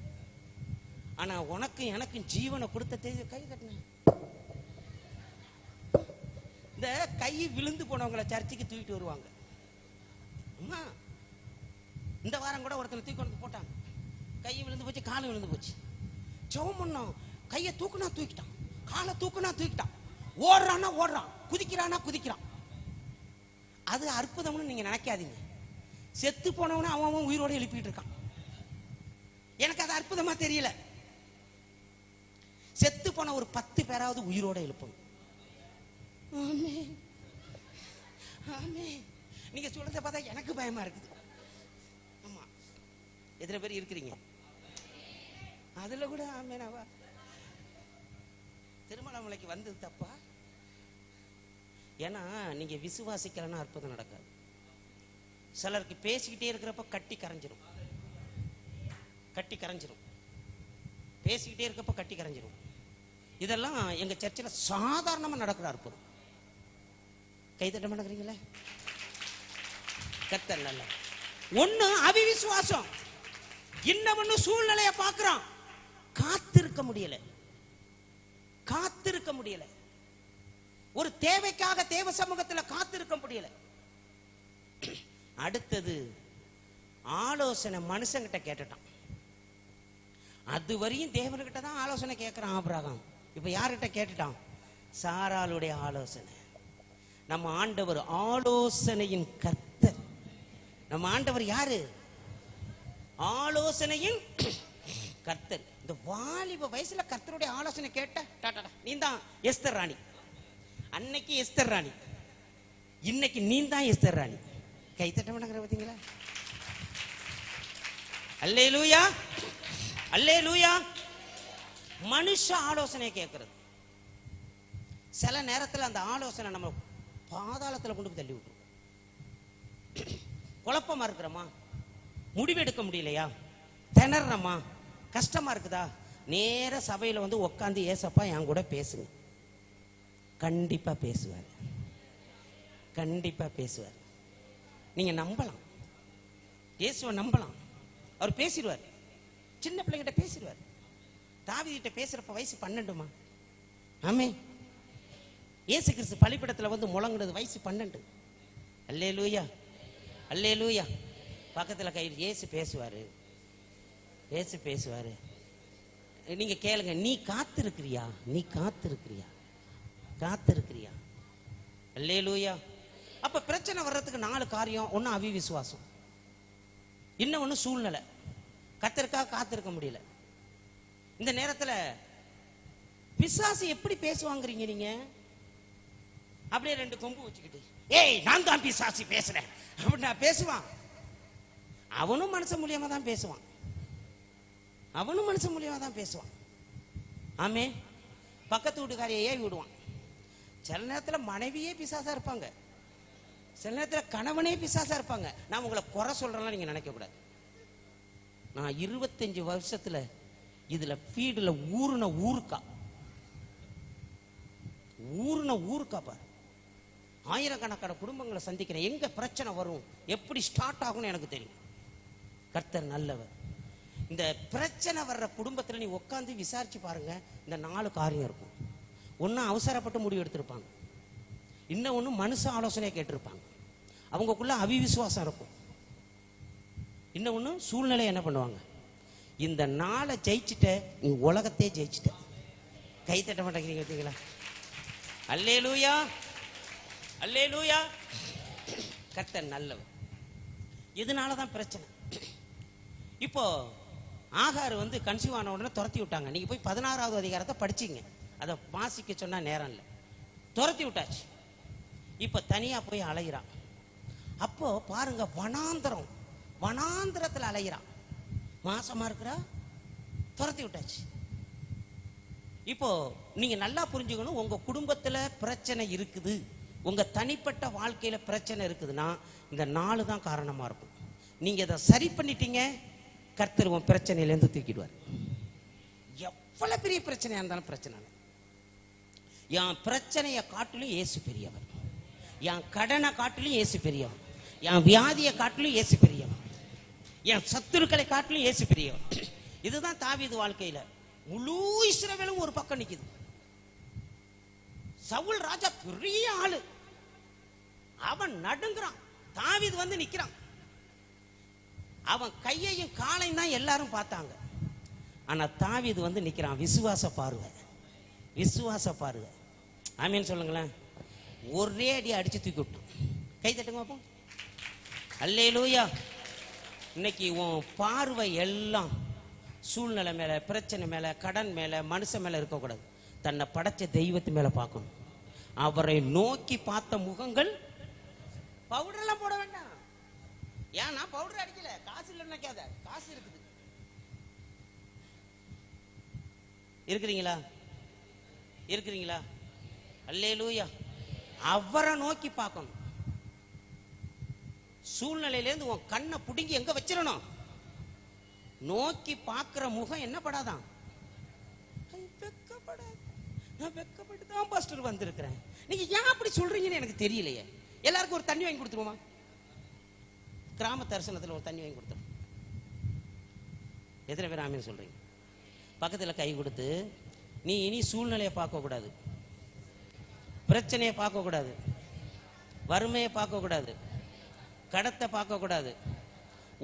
ஆனா உனக்கும் எனக்கும் ஜீவனை கொடுத்த கை தட்டின. இந்த கை விழுந்து போனவங்களை சர்ச்சைக்கு தூக்கிட்டு வருவாங்க. அம்மா, இந்த வாரம் கூட ஒருத்தனை தூக்கி கொண்டு போட்டாங்க. கை விழுந்து போச்சு, காலம் விழுந்து போச்சு. ஜெபம் பண்ணோம். கையை தூக்குனா தூக்கிட்டான், காலை தூக்குனா தூக்கிட்டான், ஓடுறான்னா ஓடுறான், குதிக்கிறானா குதிக்கிறான். அது அற்புதம்னு நீங்க நினைக்காதீங்க. செத்து போனவன அவன் உயிரோட எழுப்பிட்டு இருக்கான். எனக்கு அது அற்புதமா தெரியல. செத்து போன ஒரு 10 பேராவது உயிரோட எழுப்பணும். நீங்க சொல்றத பார்த்தா எனக்கு பயமா இருக்குது. ஆமா, எத்தனை பேர் இருக்கிறீங்க அதுல கூட? ஆமேனாவா? திருமணமலைக்கு வந்தது தப்பா? ஏன்னா நீங்க விசுவாசிக்கலன்னா அற்புதம் நடக்காது. சிலருக்கு பேசிக்கிட்டே இருக்கிறப்ப கட்டி கரைஞ்சிரும். கட்டி கரைஞ்சிரும். பேசிக்கிட்டே இருக்கப்ப கட்டி கரைஞ்சிரும். இதெல்லாம் எங்க சர்ச்சில் சாதாரணமா நடக்கிற அற்புதம். கைதட்ட மாட்டேங்கிறீங்களே. கர்த்தர் நல்ல. ஒண்ணு அவிவிசுவாசம், இன்னொன்னு சூழ்நிலைய பார்க்கிறான், காத்திருக்க முடியல. காத்திருக்க முடியல. ஒரு தேவைக்காக தேவ சமூகத்தில் காத்திருக்க முடியல. அடுத்தது ஆலோசனை மனுஷங்கிட்ட கேட்டுட்டான். அது வரையும் தேவன்கிட்ட தான் ஆலோசனை கேட்கிறான் ஆபிரகாம். இப்ப யார்கிட்ட கேட்டுட்டான்? சாராளுடைய ஆலோசனை. நம்ம ஆண்டவர் ஆலோசனையின் கர்த்தர். நம்ம ஆண்டவர் யாரு? ஆலோசனையின் கர்த்தர். இந்த வாலிப வயசுல கர்த்தருடைய ஆலோசனை கேட்ட நீ தான் எஸ்தர் ராணி. அன்னைக்கு எஸ்தர் ராணி, இன்னைக்கு நீ தான் எஸ்தர் ராணி. கைத்தட்ட மாட்டேங்கிற பார்த்தீங்களா? அல்லேலூயா, அல்லேலூயா. மனுஷ ஆலோசனை கேட்கிறது. சில நேரத்தில் அந்த ஆலோசனை நம்ம பாதாளத்தில் கொண்டு போய் தள்ளி விட்டுரும். குழப்பமா இருக்கிறோமா, முடிவெடுக்க முடியலையா, திணறமா, கஷ்டமா இருக்குதா, நேர சபையில வந்து உட்காந்து ஏசப்பா என் கூட பேசுங்க. கண்டிப்பா பேசுவார், கண்டிப்பா பேசுவார். நீங்க நம்பலாம், இயேசுவை நம்பலாம். அவர் பேசிடுவார். சின்ன பிள்ளைகிட்ட பேசிடுவார். தாவீதுகிட்ட பேசுறப்ப வயசு 12மா. ஆமே. இயேசு கிறிஸ்து பலிபீடத்துல வந்து முழங்குனது வயசு 12. அல்லேலூயா, அல்லேலூயா. பக்கத்துல கையில் இயேசு பேசுவாரு, இயேசு பேசுவாரு. நீங்க கேளுங்க, நீ காத்திருக்கிறியா? நீ காத்திருக்கிறியா? காத்திருக்கிறியா? அல்லேலூயா. அப்ப பிரச்சனை வர்றதுக்கு 4 காரியம். ஒண்ணு அவிவிசுவாசம், இன்னொன்னு சூழ்நிலை. கர்த்தருக்காக காத்திருக்க முடியல. இந்த நேரத்துல பிசாசு எப்படி பேசுவாங்கிறீங்க நீங்க? அப்படியே 2 கொம்பு வச்சுக்கிட்டு, ஏய் நான் தான் பிசாசு பேசுறேன் அப்படின்னா பேசுவான். அவனும் மனுஷன் மூலியமா தான் பேசுவான். அவனும் மனுஷன் மூலியமா தான் பேசுவான். ஆமே. பக்கத்து வீட்டுக்காரையே ஏவி விடுவான். சில நேரத்துல மனைவியே பிசாசா இருப்பாங்க, சில நேரத்துல கணவனே பிசாசா இருப்பாங்க. நான் உங்களை குறை சொல்றேன்னா நீங்க நினைக்க கூடாது. நான் 25 வருஷத்துல இதுல ஃபீல்டுல ஊறுன ஊருக்கா பாரு. ஆயிரக்கணக்கான குடும்பங்களை சந்திக்கிறேன். எங்க பிரச்சனை வரும், எப்படி ஸ்டார்ட் ஆகும்னு எனக்கு தெரியும். கர்த்தர் நல்லவர். இந்த பிரச்சனை வர்ற குடும்பத்துல நீ உட்காந்து விசாரிச்சு பாருங்க. இந்த 4 காரியம் இருக்கும். ஒன்னு அவசரப்பட்டு முடிவு எடுத்திருப்பாங்க, இன்னொன்னு மனுஷ ஆலோசனையை கேட்டிருப்பாங்க, அவங்களுக்குள்ள அவிவிசுவாசம் இருக்கும், இன்னொன்னு சூழ்நிலை என்ன பண்ணுவாங்க. இந்த 4 ஜெயிச்சுட்ட நீ உலகத்தையே ஜெயிச்சுட்ட. கை தட்ட மாட்டேங்கிறீங்க பார்த்தீங்களா? அல்லேலூயா, அல்லேலூயா. கர்த்தர் நல்லவர். இதனாலதான் பிரச்சனை. இப்போ ஆகார் வந்து கன்சீவ் ஆன உடனே துரத்தி விட்டாங்க. நீங்க போய் 16வது அதிகாரத்தை படிச்சீங்க. அதை வாசிக்க சொன்னா நேரம் இல்லை. துரத்தி விட்டாச்சு. இப்ப தனியா போய் அலைகிறான். அப்போ பாருங்க, வனாந்திரத்துல அலைகிறான். மாசமா இருக்கிறா, துரத்தி விட்டாச்சு. இப்போ நீங்க நல்லா புரிஞ்சுக்கணும். உங்க குடும்பத்துல பிரச்சனை இருக்குது, உங்க தனிப்பட்ட வாழ்க்கையில பிரச்சனை இருக்குதுன்னா இந்த 4 தான் காரணமா இருக்கும். நீங்க இதை சரி பண்ணிட்டீங்க, கர்த்தர் உன் பிரச்சனையிலேருந்து தூக்கிடுவார். எவ்வளவு பெரிய பிரச்சனையா இருந்தாலும் பிரச்சனை இல்லை. என் பிரச்சனையை காட்டிலும் இயேசு பெரியவர், என் கடனை காட்டிலும் இயேசு பெரியவர், என் வியாதியை காட்டிலும் இயேசு பெரியவர், என் சத்துருக்களை காட்டிலும் இயேசு பெரியவர். இதுதான் தாவீது வாழ்க்கையில. முழு இஸ்ரவேலும் ஒரு பக்கம் நிக்குது. சவுல் ராஜா பெரிய ஆளு, அவன் நடுங்குறான். தாவீது வந்து நிக்கிறான். அவன் கையையும் காலையும் தான் எல்லாரும் பார்த்தாங்க. ஆனா தாவீது வந்து நிக்கிறான். விசுவாச பார்வை, விசுவாச பார்வை. ஆமீன் சொல்லுங்களேன். ஒரே அடி அடிச்சு தூக்கி விட்டான். கை தட்டுங்க பாப்போம். அல்லேலூயா. இன்னைக்கு உன் பார்வை எல்லாம் சூழ்நிலை மேல, பிரச்சனை மேல, கடன் மேல, மனுஷன் மேல இருக்கக்கூடாது. தன்னை படைச்ச தெய்வத்து மேல பார்க்கணும். அவரை நோக்கி பார்த்த முகங்கள். பவுடர் எல்லாம் போட வேண்டாம். ஏன் நான் பவுடர் அடிக்கல, காசு இல்ல நினைக்காத, காசு இருக்குது. இருக்கிறீங்களா? இருக்கிறீங்களா? அல்லேலூயா. அவரை நோக்கி பார்க்கணும். சூழ்நிலையிலேருந்து உன் கண்ணை புடுங்கி எங்க வச்சிடணும்? நோக்கி பார்க்கிற முகம் என்ன படாதான்? வெக்கப்படாது. நான் வெக்கப்பட்டு தான் பாஸ்டர் வந்திருக்கிறேன். நீங்க ஏன் அப்படி சொல்றீங்கன்னு எனக்கு தெரியலையே. எல்லாருக்கும் ஒரு தண்ணி வாங்கி கொடுத்துருவோமா? கிராம தரிசனத்தில் ஒரு தண்ணி வாங்கி கொடுத்துரும். எத்தனை பேர் ஆமீன் சொல்றீங்க? பக்கத்தில் கை கொடுத்து, நீ இனி சூழ்நிலையை பார்க்க கூடாது, பிரச்சனையை பார்க்க கூடாது, வறுமையை பார்க்க கூடாது, கடத்தை பார்க்க கூடாது.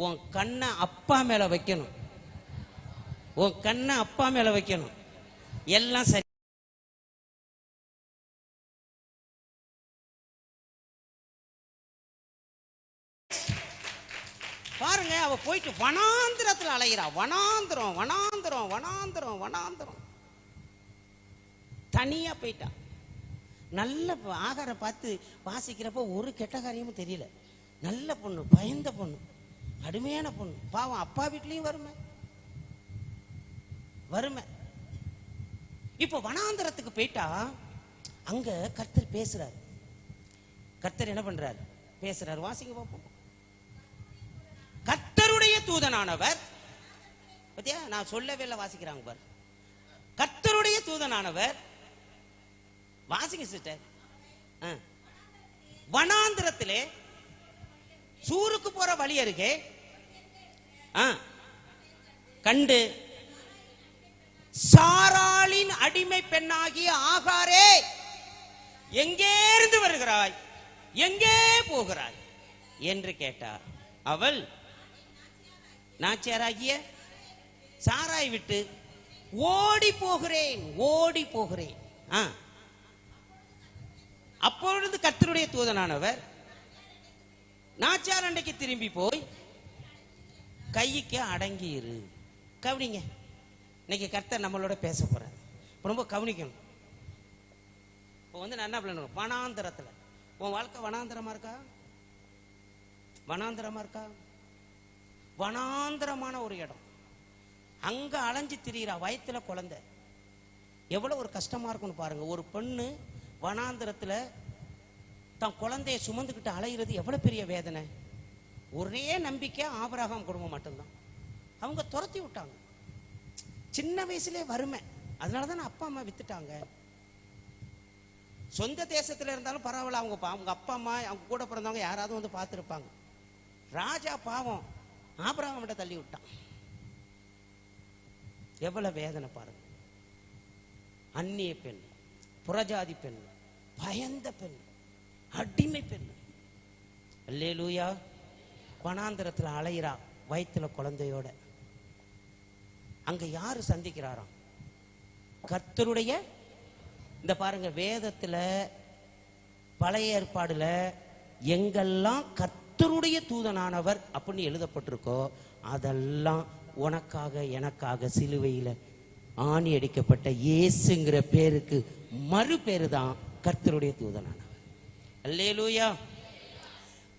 உன் கண்ணை அப்பா மேல வைக்கணும். உன் கண்ணை அப்பா மேல வைக்கணும். எல்லாம் சரி. பாருங்க, அவ போயிட்டு வனாந்திரத்தில் அலைகிறா. வனாந்திரம் வனாந்திரம் வனாந்திரம் வனாந்திரம். தனியா போயிட்டா. நல்ல ஆகாரம் பார்த்து வாசிக்கிறப்ப ஒரு கெட்ட காரியமும் தெரியல. நல்ல பொண்ணு, பயந்த பொண்ணு, அருமையான பொண்ணு. பாவம், அப்பா வீட்லயும் வறுமை. இப்போ வனாந்திரத்துக்கு போயிட்டா. அங்க கர்த்தர் பேசுறாரு. கர்த்தர் என்ன பண்றாரு? பேசுறாரு. வாசிங்க பார்ப்போம். கர்த்தருடைய தூதனானவர், பத்தியா, நான் சொல்லவே இல்லை, வாசிக்கிறாங்க பாரு. கர்த்தருடைய தூதனானவர், வாசிங்க சிஸ்டர். வனாந்திரத்திலே சூருக்கு போற வழி அருகே கண்டு, சாராளின் அடிமை பெண்ணாகிய ஆகாரே, எங்கே இருந்து வருகிறாய், எங்கே போகிறாய் என்று கேட்டார். அவள், நாச்சியாராகிய சாராய் விட்டு ஓடி போகிறேன், ஓடி போகிறேன். அப்பொழுது கர்த்தருடைய தூதனானவர் நாச்சியார் அண்டைக்கு திரும்பி போய், கைக்கு அடங்கி இரு. கவனிங்க, இன்னைக்கு கர்த்தர் நம்மளோட பேச போறார். ரொம்ப கவனிக்கணும். இப்போ நான் என்ன பண்ணணும்? வனாந்திரத்தில் உன் வாழ்க்கை வனாந்திரமா இருக்கா? வனாந்திரமா இருக்கா? வனாந்திரமான ஒரு இடம். அங்க அலைஞ்சு திரியிறா, வயத்துல குழந்தை. எவ்வளவு ஒரு கஷ்டமா இருக்கும்னு பாருங்க. ஒரு பெண்ணு வனாந்திரத்துல தன் குழந்தைய சுமந்துக்கிட்டு அலைகிறது எவ்வளவு பெரிய வேதனை. ஒரே நம்பிக்கை ஆபிரகாம் குடும்பம் மட்டும்தான். அவங்க துரத்தி விட்டாங்க. சின்ன வயசுலே வறுமை. அதனாலதான் அப்பா அம்மா வித்துட்டாங்க. சொந்த தேசத்துல இருந்தாலும் பரவாயில்ல, அவங்க அப்பா அம்மா, அவங்க கூட பிறந்தவங்க யாராவது வந்து பார்த்துருப்பாங்க. ராஜா பாவம் ஆபிரகாம் கிட்ட தள்ளி விட்டான். எவ்வளவு வேதனை பாருங்க. அந்நிய பெண், புறஜாதி பெண், பயந்த பெண், அடிமை பெண். அல்லேலூயா. வனாந்திரத்தில் அலையிறா, வயிற்றுல குழந்தையோட. அங்க யாரு சந்திக்கிறாராம்? கர்த்தருடைய, இந்த பாருங்க, வேதத்துல பழைய ஏற்பாடுல எங்கெல்லாம் கர்த்தருடைய தூதனானவர் அப்படின்னு எழுதப்பட்டிருக்கோ அதெல்லாம் உனக்காக எனக்காக சிலுவையில ஆணி அடிக்கப்பட்ட இயேசுங்கிற பேருக்கு மறு பேரு தான் கர்த்தருடைய தூதனானவர். அல்லேலூயா.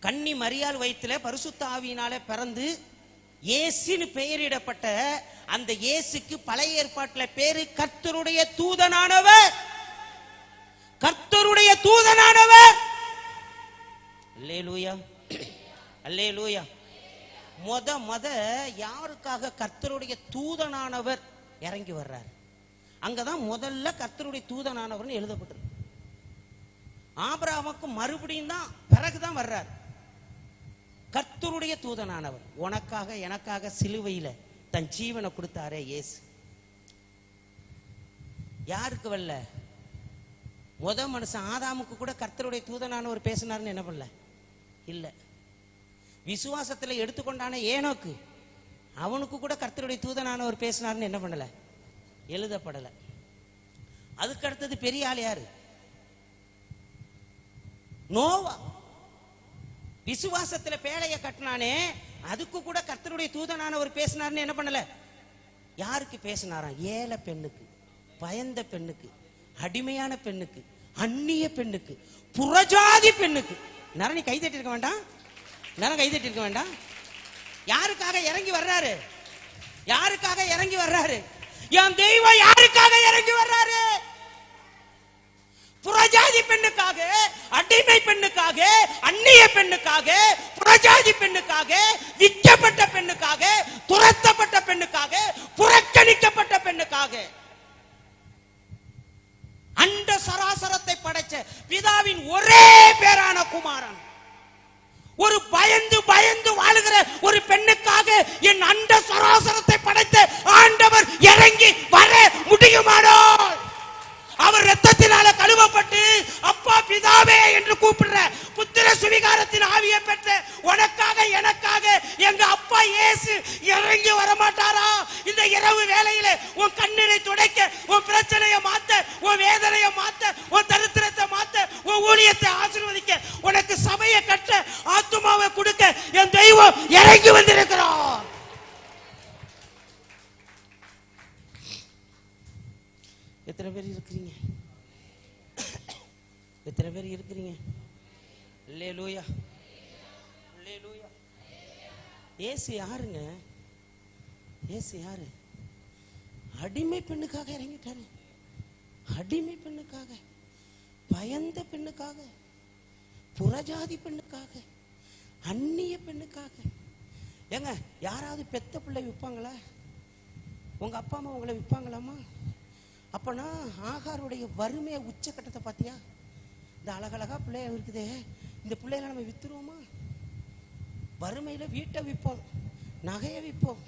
கன்னி மரியாள் வயிற்றில பரிசுத்த ஆவியினாலே பிறந்து இயேசுன்னு பெயரிடப்பட்ட அந்த இயேசுக்கு பழைய ஏற்பாட்டில் பேரு கர்த்தருடைய தூதனானவர். கர்த்தருடைய தூதனானவர். அல்லேலூயா, அல்லேலூயா. முத யாருக்காக கர்த்தருடைய தூதனானவர் இறங்கி வர்றார்? அங்கதான் முதல்ல கர்த்தருடைய தூதனானவர் எழுதப்பட்டிருக்கு. ஆபிரகாமுக்கு மறுபடியும் தான் பிறகுதான் வர்றார். கர்த்தருடைய தூதனானவர் உனக்காக எனக்காக சிலுவையில தன் ஜீவனை கொடுத்தாரே இயேசு. யாருக்கு வரல? முத மனுஷன் ஆதாமுக்கு கூட கர்த்தருடைய தூதனானவர் பேசினார்னு என்ன பண்ணல? இல்ல. விசுவாசத்துல எடுத்துக்கொண்டான ஏனோக்கு, அவனுக்கு கூட கர்த்தருடைய தூதனானவர் பேசினார்னு என்ன பண்ணல? எழுதப்படல. அதுக்கு அடுத்தது பெரிய ஆள் யாரு? நோவா. விசுவாசத்துல பேழைய கட்டினானே, அதுக்கு கூட கர்த்தருடைய தூதனானவர் பேசினார்னு என்ன பண்ணல? யாருக்கு பேசினாராம்? ஏழை பெண்ணுக்கு, பயந்த பெண்ணுக்கு, அடிமையான பெண்ணுக்கு, அந்நிய பெண்ணுக்கு, புறஜாதி பெண்ணுக்கு. நரணி கை தட்டி இருக்க வேண்டாம், நரம் கை தட்டி இருக்க வேண்டாம். யாருக்காக இறங்கி வர்றாரு? யாருக்காக இறங்கி வர்றாரு? என் தெய்வம் யாருக்காக இறங்கி வர்றாரு? புறஜாதி பெண்ணுக்காக, அடிமை பெண்ணுக்காக, அந்நிய பெண்ணுக்காக, புறஜாதி பெண்ணுக்காக, விற்கப்பட்ட பெண்ணுக்காக, துரத்தப்பட்ட பெண்ணுக்காக, புறக்கணிக்கப்பட்ட பெண்ணுக்காக, அண்ட சராசரத்தை படைச்ச பிதாவின் ஒரே பேரான குமாரன் ஒரு பயந்து பயந்து வாழுகிற ஒரு பெண்ணுக்காக என் அண்ட சராசரத்தை படைத்த ஆண்டவர் இறங்கி வர முடியுமானோ? அவர் இரத்தத்தினால கழுவப்பட்டு அப்பா பிதாவே என்று கூப்பிடுற புத்திர சுவிகாரத்தின் ஆவியை பெற்ற உனக்காக எனக்காக எங்க அப்பா இயேசு இறங்கி வரமாட்டாரா? இந்த இரவு வேளையிலே உன் கண்ணீரை துடைக்க, உன் பிரச்சனையை மாத்த, உன் வேதனையை மாத்த, உன் தரித்திரத்தை மாத்த, உன் ஊழியத்தை ஆசீர்வதிக்க, உனக்கு சபையை கட்ட, ஆத்துமாவை கொடுக்க என் தெய்வம் இறங்கி வந்திருக்கிறார். எத்தனை பேர் இருக்கிறீங்க? எத்தனை பேர் இருக்கிறீங்க? அல்லேலூயா, அல்லேலூயா. இயேசு யாருங்க? இயேசு யாரு? அடிமை பெண்ணுக்காக இறங்கிட்டாரு. அடிமை பெண்ணுக்காக, பயந்த பெண்ணுக்காக, புறஜாதி பெண்ணுக்காக, அந்நிய பெண்ணுக்காக. ஏங்க, யாராவது பெத்த பிள்ளை விற்பாங்களா? உங்க அப்பா அம்மா உங்களை விற்பாங்களாமா? அப்பனா ஆகாருடைய வறுமையை உச்சக்கட்டத்தை பார்த்தியா? இந்த அழகழகா பிள்ளைய இருக்குதே, இந்த பிள்ளைகளை நம்ம வித்துருவோமா? வறுமையில வீட்டை விற்போம், நகையை விற்போம்,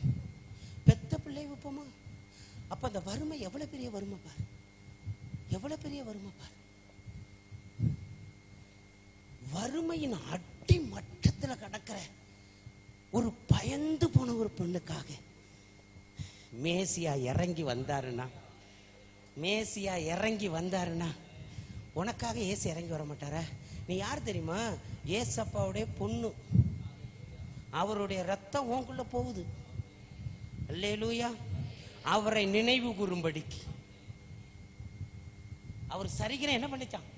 பெத்த பிள்ளையை விற்போமா? அப்ப அந்த வறுமை எவ்வளவு பெரிய வறுமை பாரு, எவ்வளவு பெரிய வறுமை பாரு. வறுமையின் அடி மட்டத்தில் கடக்கிற ஒரு பயந்து போன ஒரு பெண்ணுக்காக மேசியா இறங்கி வந்தாருன்னா, மேசியா இறங்கி வந்தாருன்னா உனக்காக ஏசு இறங்கி வர மாட்டாரா? நீ யார் தெரியுமா? ஏசப்பாவுடைய பொண்ணு. அவருடைய ரத்தம் உனக்குள்ள போகுது. அல்லேலூயா. அவரை நினைவு கூறும்படிக்கு அவர் சரிகிற என்ன பண்ணிச்சான்?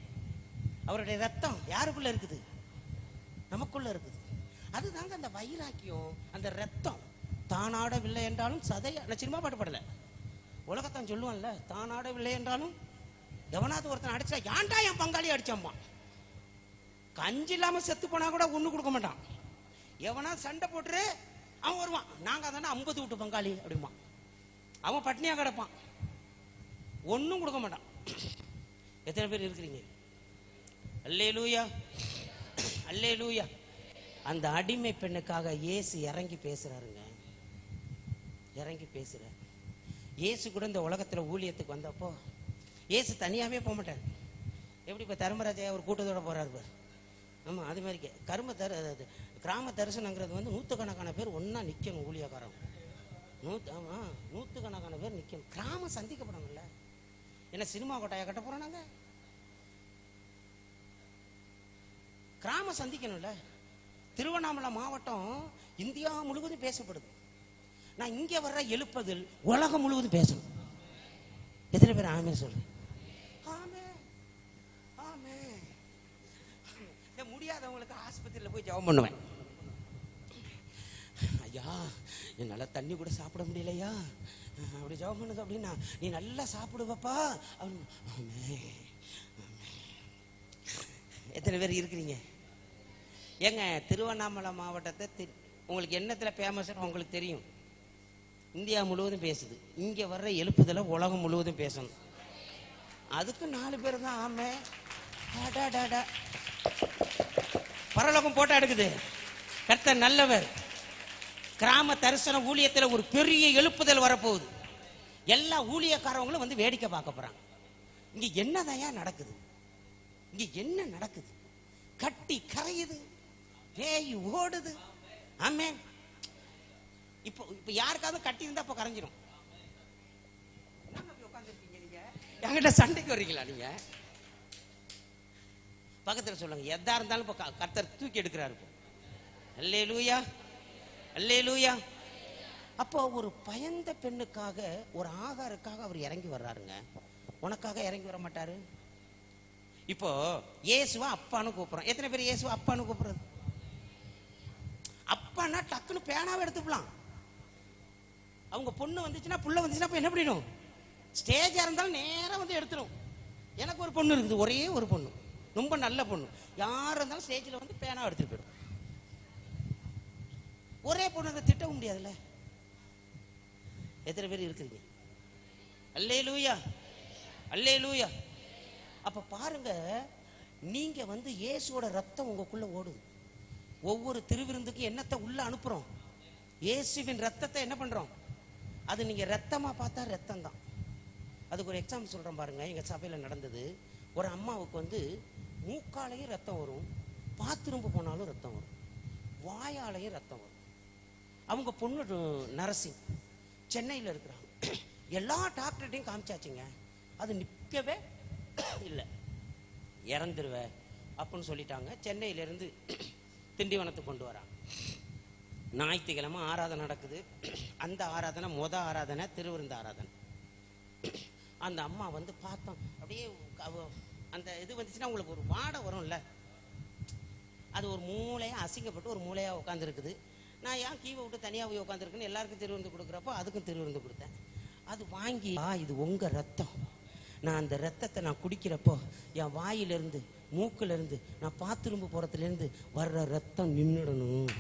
அவருடைய ரத்தம் யாருக்குள்ள இருக்குது? நமக்குள்ள இருக்குது. அதுதாங்க அந்த வைராக்கியம். அந்த ரத்தம் தானாடவில்லை என்றாலும் சதை. சினிமா பாட்டு பாடல, உலகத்தான் சொல்லுவான்ல, தானாடவில்லை என்றாலும் எவனாவது ஒருத்தன் அடிச்சா ஏன்டா என் பங்காளி அடிச்சாம்மா, கஞ்சி இல்லாம செத்து போனா கூட ஒண்ணு கொடுக்க மாட்டான். எவனா சண்டை போட்டு அவன் வருவான், நாங்க அதான 50 வீட்டு பங்காளி அப்படிமா. அவன் பட்னியா கிடப்பான், ஒன்னும் கொடுக்க மாட்டான். எத்தனை பேர் இருக்கிறீங்க? அல்லேலூயா, அல்லேலூயா. அந்த அடிமை பெண்ணுக்காக இயேசு இறங்கி பேசுறாருங்க, இறங்கி பேசுறாரு. இயேசு கூட இந்த உலகத்துல ஊழியத்துக்கு வந்தப்போ இயேசு தனியாவே போக மாட்டார். எப்படி இப்போ தர்மராஜா ஒரு கூட்டத்தோட போறாரு பாரு. ஆமா, அது மாதிரி கிராம தரிசனங்கிறது வந்து நூற்றுக்கணக்கான பேர் ஒன்னா நிக்கணும். ஊழியக்காரன் நூற்றுக்கணக்கான பேர் நிக்கணும். கிராமம் சந்திக்கப்படணும்ல. என்ன சினிமா கொட்டாயா கட்ட போறோம் நாங்க? கிராமம் சந்திக்கணும்ல. திருவண்ணாமலை மாவட்டம் இந்தியா முழுவதும் பேசப்படுது. நான் இங்க வர்ற எழுப்பதில் உலகம் முழுவதும் பேசணும். எத்தனை பேர் ஆமே சொல்லு? ஆமே, ஆமே. முடியாதவங்களுக்கு ஆஸ்பத்திரியில் போய் ஜெபம் பண்ணுவேன். ஐயா, என்னால தண்ணி கூட சாப்பிட முடியலையா, அப்படி ஜெபம் பண்ணுது அப்படின்னா நீ நல்லா சாப்பிடுவப்பா. ஆமே. எத்தனை பேர் இருக்கிறீங்க? ஏங்க, திருவண்ணாமலை மாவட்டத்தை உங்களுக்கு என்னத்துல ஃபேமஸ் உங்களுக்கு தெரியும். இந்தியா முழுவதும் பேசுது. இங்க வர்ற எழுப்புதல உலகம் முழுவதும் பேசணும். அதுக்கு 4 பேர் தான் ஆமே. பரலோகம் போட்டோ எடுக்குது. கர்த்தர் நல்லவர். கிராம தரிசன ஊழியத்தில் ஒரு பெரிய எழுப்புதல் வரப்போகுது. எல்லா ஊழியக்காரவங்களும் வந்து வேடிக்கை பார்க்க போறாங்க. இங்க என்னதான் நடக்குது? இங்க என்ன நடக்குது? கட்டி கரையுது, பேய் ஓடுது. ஆமே. இப்போ யாருக்காவது கட்டி இருந்தா அப்ப கரைஞ்சிரும். உட்கார்ந்துருக்கீங்க நீங்க, என்கிட்ட சண்டைக்கு வர்றீங்களா? நீங்க பக்கத்துல சொல்லுங்க, எதா இருந்தாலும் இப்போ கர்த்தர் தூக்கி எடுக்கிறாரு. அல்லேலூயா, அல்லேலூயா. அப்போ ஒரு பயந்த பெண்ணுக்காக, ஒரு ஆகாருக்காக அவர் இறங்கி வர்றாருங்க. உனக்காக இறங்கி வர மாட்டாரு? இப்போ இயேசுவா அப்பான்னு கூப்பிடுறோம். எத்தனை பேர் இயேசுவா அப்பான்னு கூப்பிடுறது? அப்பான்னா டக்குன்னு பேனாவை எடுத்துக்கலாம். அவங்க பொண்ணு வந்துச்சுன்னா, புள்ள வந்துச்சுன்னா என்ன பண்ணிடும்? ஸ்டேஜா இருந்தாலும் நேரம் வந்து எடுத்துடும். எனக்கு ஒரு பொண்ணு இருக்குது, ஒரே ஒரு பொண்ணு, ரொம்ப நல்ல பொண்ணு. யார் இருந்தாலும் ஸ்டேஜில் வந்து பேனா எடுத்துட்டு போயிடும். ஒரே பொண்ணு திட்டவும் முடியாதுல்ல. எத்தனை பேர் இருக்குறீங்க? அல்லேலூயா, அல்லேலூயா. அப்ப பாருங்க, நீங்க வந்து இயேசுவோட ரத்தம் உங்களுக்குள்ள ஓடுது. ஒவ்வொரு திருவிருந்துக்கு என்னத்தை உள்ள அனுப்புறோம்? இயேசுவின் ரத்தத்தை என்ன பண்றோம்? அது நீங்க ரத்தமா பார்த்தா ரத்தம் தான். அதுக்கு ஒரு எக்ஸாம்பிள் சொல்றேன் பாருங்க. எங்க சபையில நடந்தது. ஒரு அம்மாவுக்கு வந்து மூக்காலையும் ரத்தம் வரும், பாத்ரூம் போனாலும் ரத்தம் வரும், வாயாலையும் ரத்தம் வரும். அவங்க பொண்ணு நரசிங், சென்னையில் இருக்கிறாங்க. எல்லா டாக்டர்கிட்டையும் காமிச்சாச்சுங்க, அது நிற்கவே இல்லை, இறந்துருவ அப்படின்னு சொல்லிட்டாங்க. சென்னையிலேருந்து திண்டிவனத்துக்கு கொண்டு வராங்க. ஞாயிற்றுக்கிழமை ஆராதனை நடக்குது. அந்த ஆராதனை ஆராதனை திருவிருந்த ஆராதனை. அந்த அம்மா வந்து பார்த்தோம், அப்படியே அந்த இது வந்துச்சுன்னா உங்களுக்கு ஒரு வாடை வரும்ல, அது ஒரு மூளையா அசிங்கப்பட்டு ஒரு மூளையா உட்காந்துருக்குது. நான் ஏன் கீவை விட்டு தனியாக போய் உட்காந்துருக்குன்னு எல்லாருக்கும் திருவிருந்து கொடுக்குறப்போ அதுக்கும் திருவிருந்து கொடுத்தேன். அது வாங்கி, இது உங்க ரத்தம், நான் அந்த ரத்தத்தை நான் குடிக்கிறப்போ என் வாயிலிருந்து மூக்கிலிருந்து நான் பாத்ரூம் போறதுலேருந்து வர்ற ரத்தம் நின்றுடணும்.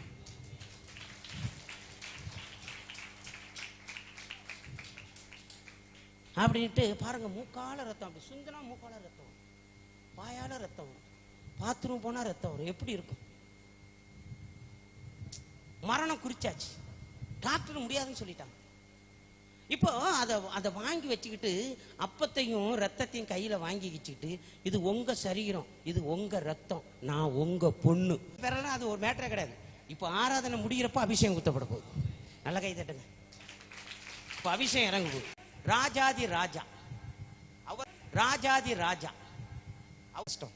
அப்படின்ட்டு பாருங்க, மூக்கால ரத்தம் அப்படி சுந்தனா மூக்கால ரத்தம் வரும், வாயால ரத்தம் வரும், பாத்ரூம் போனா ரத்தம் வரும். எப்படி இருக்கும்? மரணம் குறிச்சாச்சு, டாக்டர் முடியாதுன்னு சொல்லிட்டாங்க. இப்போ அதை வாங்கி வச்சுக்கிட்டு அப்பத்தையும் ரத்தத்தையும் கையில வாங்கி வச்சுக்கிட்டு, இது உங்க சரீரம், இது உங்க ரத்தம், நான் உங்க பொண்ணு, வேறலாம் அது ஒரு மேட்டரே கிடையாது. இப்போ ஆராதனை முடிகிறப்ப அபிஷேகம் குத்தப்பட போகுது. நல்ல கை தட்டுங்க. இப்போ அபிஷேகம் இறங்க போகுது. ராஜாதி ராஜா, அவர் ராஜாதி ராஜா. அவஸ்டம்.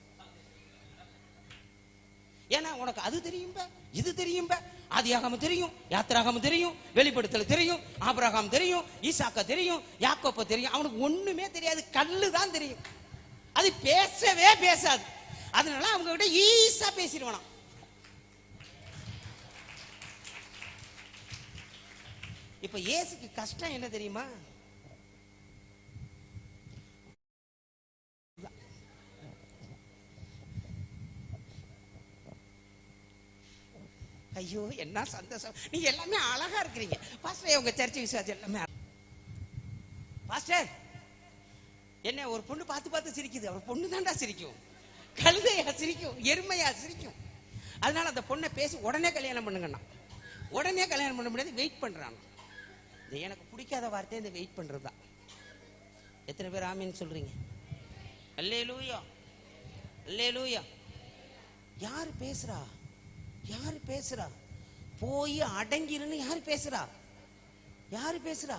ஏன்னா உனக்கு அது தெரியும், இது தெரியும், ஆதியாகமம் தெரியும், யாத்திராகமம் தெரியும், வெளிப்படுத்தல் தெரியும், ஆபிரகாம் தெரியும், ஈசாக்கா தெரியும், யாக்கோப்ப தெரியும். அவனுக்கு ஒண்ணுமே தெரியாது, கல்லு தான் தெரியும். அது பேசவே பேசாது. அதனால அவங்க கிட்ட ஈஸா பேசிடுவானா. இப்ப இயேசுக்கு கஷ்டம் என்ன தெரியுமா? ஐயோ என்ன சந்தோஷம், நீங்க எல்லாமே அழகா இருக்கிறீங்க பாஸ்டர். உங்க சர்ச்சை விசுவாசி எல்லாமே. பாஸ்டர், என்ன ஒரு பொண்ணு பார்த்து பார்த்து சிரிக்குது. அவர் பொண்ணு தான்டா சிரிக்கும், கழுதையா சிரிக்கும், எருமையா சிரிக்கும். அதனால அந்த பொண்ணை பேசி உடனே கல்யாணம் பண்ணுங்கண்ணா. உடனே கல்யாணம் பண்ண முடியாது, வெயிட் பண்றாங்க. இது எனக்கு பிடிக்காத வார்த்தை, இந்த வெயிட் பண்றது தான். எத்தனை பேர் ஆமீன்னு சொல்றீங்க? அல்லேலூயா, அல்லேலூயா. யாரு பேசுறா? யாரு பேசுறா? போய் அடங்கிருன்னு யாரு பேசுறா? யாரு பேசுறா?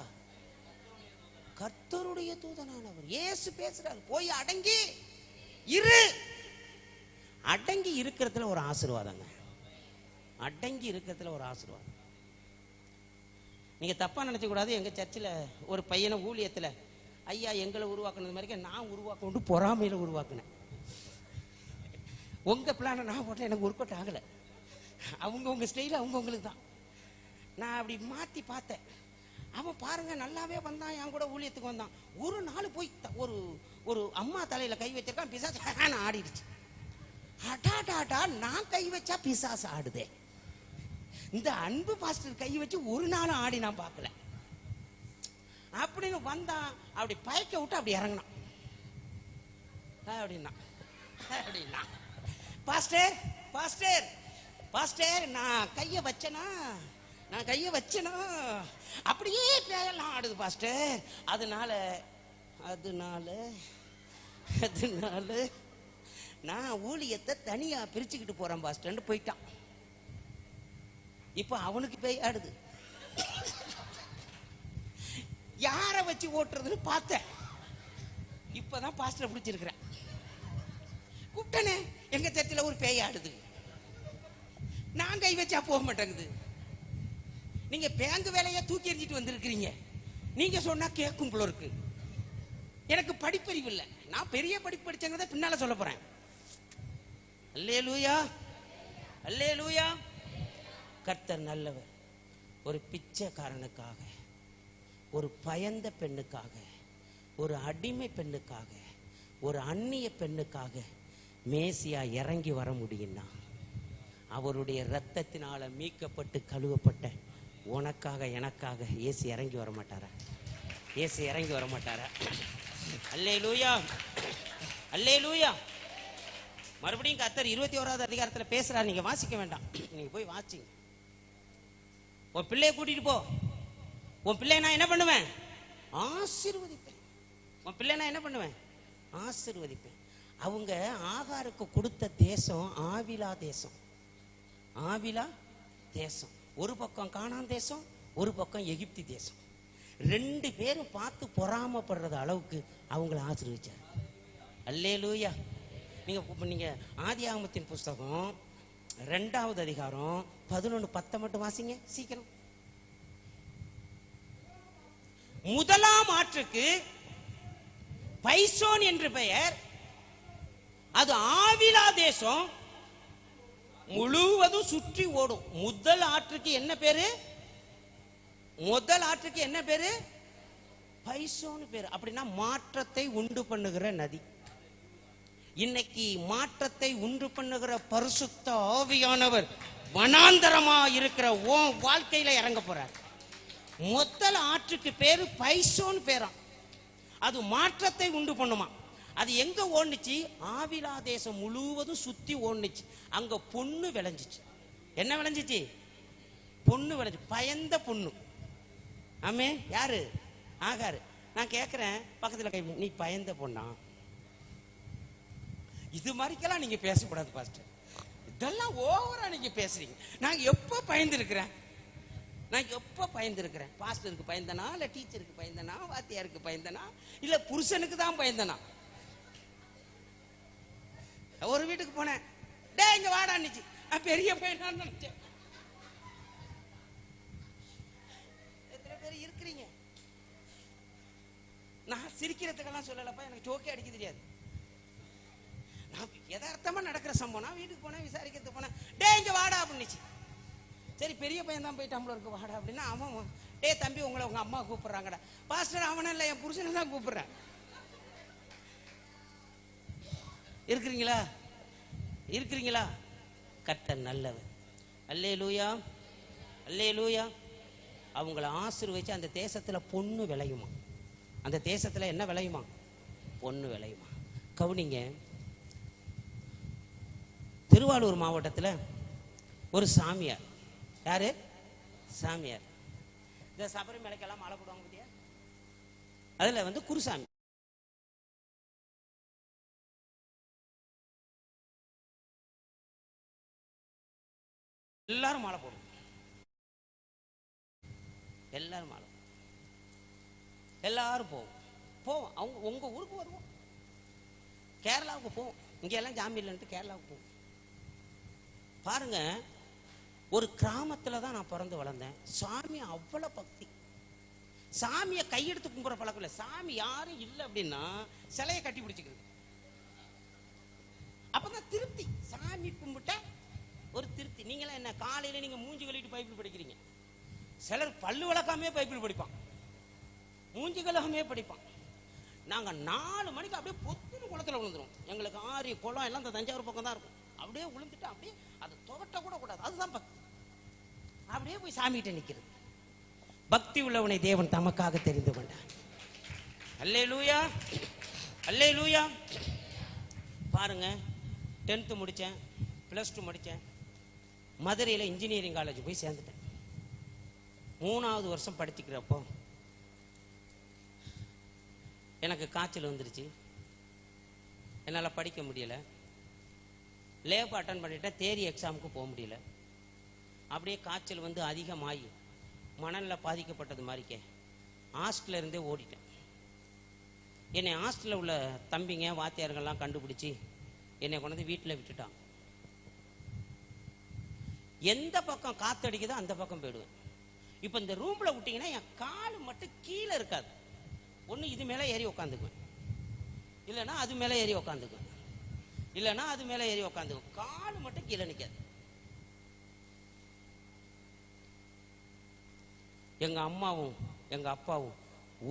கர்த்தருடைய தூதனானவர் இயேசு பேசுறாரு. போய் அடங்கி இரு. அடங்கி இருக்கிறதுல ஒரு ஆசீர்வாதங்க. அடங்கி இருக்கிறதுல ஒரு ஆசீர்வாதம். நீங்க தப்பா நினைச்ச கூடாது. எங்க சர்ச்சில் ஒரு பையனை ஊழியத்துல ஐயா எங்களை உருவாக்குனது மாதிரி நான் உருவாக்க பொறாமையில உருவாக்குனேன். உங்க பிளான நான் போட்டேன், எனக்கு ஒர்க் அவுட் ஆகலை. உங்க ஸ்டைல அவங்களுக்கு தான். நான் அப்படி மாத்தி பார்த்தேன். அவன் பாருங்க நல்லாவே வந்தான், என் கூட ஊழியத்துக்கு வந்தான். ஒரு நாள் போய் ஒரு அம்மா தலையில கை வச்சிருக்கான், பிசாசு ஆடிடுச்சு. அடாடாடா, நான் கை வச்சா பிசாசு ஆடுதே. இந்த அன்பு பாஸ்டர் கை வச்சு ஒரு நாள் ஆடி நான் பார்க்கல அப்படின்னு வந்தான். அப்படி பயக்க விட்டு அப்படி இறங்கினான். அப்படின்னா பாஸ்டர் பாஸ்டர் பாஸ்டர், நான் கைய வச்சனா அப்படியே பேயெல்லாம் ஆடுது பாஸ்டர். அதனால நான் ஊழியத்தை தனியா பிரிச்சுக்கிட்டு போறேன் பாஸ்டர் போயிட்டான். இப்ப அவனுக்கு பேய் ஆடுது. யார வச்சு ஓட்டுறதுன்னு பார்த்தேன். இப்பதான் பாஸ்டர் பிடிச்சிருக்கிறேன். கூப்பிட்டனே, எங்க சர்ச்சில் ஒரு பேய் ஆடுது, நான் கை வச்சா போக மாட்டேங்குது. நீங்க பேங்க் வேலையை தூக்கி எறிஞ்சிட்டு வந்திருக்கிறீங்க. நீங்க சொன்னா கேட்கும் போல இருக்கு. எனக்கு படிப்பறிவு இல்லை, நான் பெரிய படிப்பு படிச்சேங்கிறத பின்னால சொல்ல போறேன். அல்லேலூயா, அல்லேலூயா. கர்த்தர் நல்லவர். ஒரு பிச்சைக்காரனுக்காக, ஒரு பயந்த பெண்ணுக்காக, ஒரு அடிமை பெண்ணுக்காக, ஒரு அந்நிய பெண்ணுக்காக மேசியா இறங்கி வர முடியும்னா, அவருடைய இரத்தத்தினால மீட்கப்பட்டு கழுவப்பட்ட உனக்காக எனக்காக இயேசு இறங்கி வர மாட்டாரா? இயேசு இறங்கி வர மாட்டாரா? அல்லேலூயா, அல்லேலூயா. மறுபடியும் கர்த்தர் 21வது அதிகாரத்தில் பேசுறாரு. நீங்க வாசிக்க வேண்டாம், நீங்க போய் வாசிங்க. உன் பிள்ளைய கூட்டிட்டு போ. உன் பிள்ளைய நான் என்ன பண்ணுவேன்? ஆசீர்வதிப்பேன். உன் பிள்ளை நான் என்ன பண்ணுவேன்? ஆசீர்வதிப்பேன். அவங்க ஆகாருக்கு கொடுத்த தேசம் ஆவிலா தேசம். ஆவிலா தேசம் ஒரு பக்கம் கானான் தேசம், ஒரு பக்கம் எகிப்தி தேசம். 2 பேரும் பார்த்து பொறாமப்படுறது அளவுக்கு அவங்களை ஆசீர்வதிச்சார். அல்லேலூயா. நீங்க ஆதியாகமத்தின் புஸ்தகம் 2வது அதிகாரம் 11:10 மட்டும் வாசிங்க சீக்கிரம். முதலாம் ஆற்றுக்கு பைசோன் என்று பெயர். அது ஆவிலா தேசம் முழுவதும் சுற்றி ஓடும். முதல் ஆற்றுக்கு என்ன பேரு? முதல் ஆற்றுக்கு என்ன பேரு? பைசோன் பேரு. அப்படின்னா மாற்றத்தை உண்டு பண்ணுகிற நதி. இன்னைக்கு மாற்றத்தை உண்டு பண்ணுகிற பரிசுத்த ஆவியானவர் வனாந்தரமா இருக்கிற வாழ்க்கையில இறங்க போறார். முதல் ஆற்றுக்கு பேரு பைசோன் பேராம். அது மாற்றத்தை உண்டு பண்ணுமா. அது எங்க ஓடுச்சு? ஆவிலா தேசம் முழுவதும் சுத்தி ஓடுச்சு. அங்க பொண்ணு விளைஞ்சிச்சு. என்ன விளைஞ்சிச்சு? பொண்ணு விளைஞ்சு. பயந்த பொண்ணு. ஆமே. யாரு? ஆகாரு. நான் கேட்கிறேன் பக்கத்துல கை, நீ பயந்த பொண்ணா? இது மாதிரிக்கெல்லாம் நீங்க பேசக்கூடாது பாஸ்டர். இதெல்லாம் ஓவரா நீங்க பேசுறீங்க. நான் எப்ப பயந்துருக்கிறேன்? நான் எப்ப பயந்துருக்கிறேன்? பாஸ்டருக்கு பயந்தனா, இல்ல டீச்சருக்கு பயந்தனா, வாத்தியாருக்கு பயந்தனா, இல்ல புருஷனுக்கு தான் பயந்தனா? ஒரு வீட்டுக்கு போனேன். டே இங்க வாடான்னுச்சு. நான் பெரிய பையனான்னு நினைச்சேன். எத்தனை பேர் இருக்கிறீங்க? நான் சிரிக்கிறதுக்கெல்லாம் சொல்லலப்பா, எனக்கு ஜோக்கே அடிக்க தெரியாது. நான் யதார்த்தமா நடக்கிற சம்பவம். நான் வீட்டுக்கு போனேன், விசாரிக்கிறதுக்கு போனேன். டே இங்க வாடா அப்படின்னுச்சு. சரி பெரிய பையன் தான் போயிட்டாம்ல இருக்கு, வாடா அப்படின்னா அவன், டே தம்பி உங்களை உங்க அம்மா கூப்பிடுறாங்கடா. பாஸ்டர் அவனை இல்லை, என் புருஷனை தான் கூப்பிடுறேன். இருக்கிறீங்களா? இருக்கிறீங்களா? கர்த்தர் நல்லவர். அல்லேலூயா, அல்லேலூயா. அவங்கள ஆசீர்வதிச்சு அந்த தேசத்துல பொண்ணு விளையுமா. அந்த தேசத்துல என்ன விளையுமா? பொண்ணு விளையுமா. கவுனிங்க. திருவாரூர் மாவட்டத்தில் ஒரு சாமியார். யாரு? சாமியார். இந்த சபரிமலைக்கெல்லாம் மாலை போடுவாங்க பத்தியா? அதுல குருசாமி. எல்லாரும் மாலை போடுவோம். எல்லாரும் மாலை, எல்லாரும் போவோம். அவங்க உங்க ஊருக்கு வருவோம், கேரளாவுக்கு போவோம். இங்க எல்லாம் ஜாமி இல்லைன்ட்டு கேரளாவுக்கு போவோம். பாருங்க, ஒரு கிராமத்துல தான் நான் பிறந்து வளர்ந்தேன். சாமி அவ்வளவு பக்தி. சாமியை கையெடுத்து கும்பிட்ற பழக்கம் இல்லை. சாமி யாரும் இல்லை அப்படின்னா சிலையை கட்டி பிடிச்சிக்கிறது. அப்பதான் திருப்தி. சாமி கும்பிட்ட ஒரு திருப்தி. நீங்களா என்ன காலையில நீங்க மூஞ்சி கழுவிட்டு பைபிள் படிக்கிறீங்க. சிலர் பல்லு வளர்க்காமே பைபிள் படிப்பான், மூஞ்சி கழுவாமே படிப்பான். நாங்க 4 மணிக்கு அப்படியே பொத்துன்னு குளத்துல விழுந்துரும். எங்களுக்கு ஆறு குளம் எல்லாம் இந்த தஞ்சாவூர் பக்கம் தான் இருக்கும். அப்படியே விழுந்துட்டு அப்படியே அது துவட்ட கூட கூடாது. அதுதான் பக்தி. அப்படியே போய் சாமிகிட்ட நிக்கிறது. பக்தி உள்ளவனை தேவன் தமக்காக தெரிந்து கொண்டார். அல்லேலூயா, அல்லேலூயா. பாருங்க, 10th முடிச்சேன், +2 முடிச்சேன். மதுரையில் இன்ஜினியரிங் காலேஜ் போய் சேர்ந்துட்டேன். 3வது வருஷம் படிச்சுக்கிறப்போ எனக்கு காய்ச்சல் வந்துருச்சு. என்னால் படிக்க முடியல. லேப் அட்டன் பண்ணிட்டேன். தேரி எக்ஸாமுக்கு போக முடியல. அப்படியே காய்ச்சல் அதிகமாகி மணலில் பாதிக்கப்பட்டது மாதிரிக்கே ஹாஸ்டல்ல இருந்தே ஓடிட்டேன். என்னை ஹாஸ்டலில் உள்ள தம்பிங்க வாத்தியார்கள்லாம் கண்டுபிடிச்சி என்னை கொண்டு வீட்டில் விட்டுட்டான். எந்த பக்கம் காத்தடிக்குதோ அந்த பக்கம் போயிடுவேன். இப்போ இந்த ரூம்ல விட்டீங்கன்னா என் கால் மட்டும் கீழே இருக்காது. ஒன்று இது மேலே ஏறி உக்காந்துக்குவேன், இல்லைன்னா அது மேலே ஏறி உக்காந்துக்குவேன், இல்லைன்னா அது மேலே ஏறி உக்காந்துக்குவேன். கால் மட்டும் கீழே நிற்காது. எங்க அம்மாவும் எங்க அப்பாவும்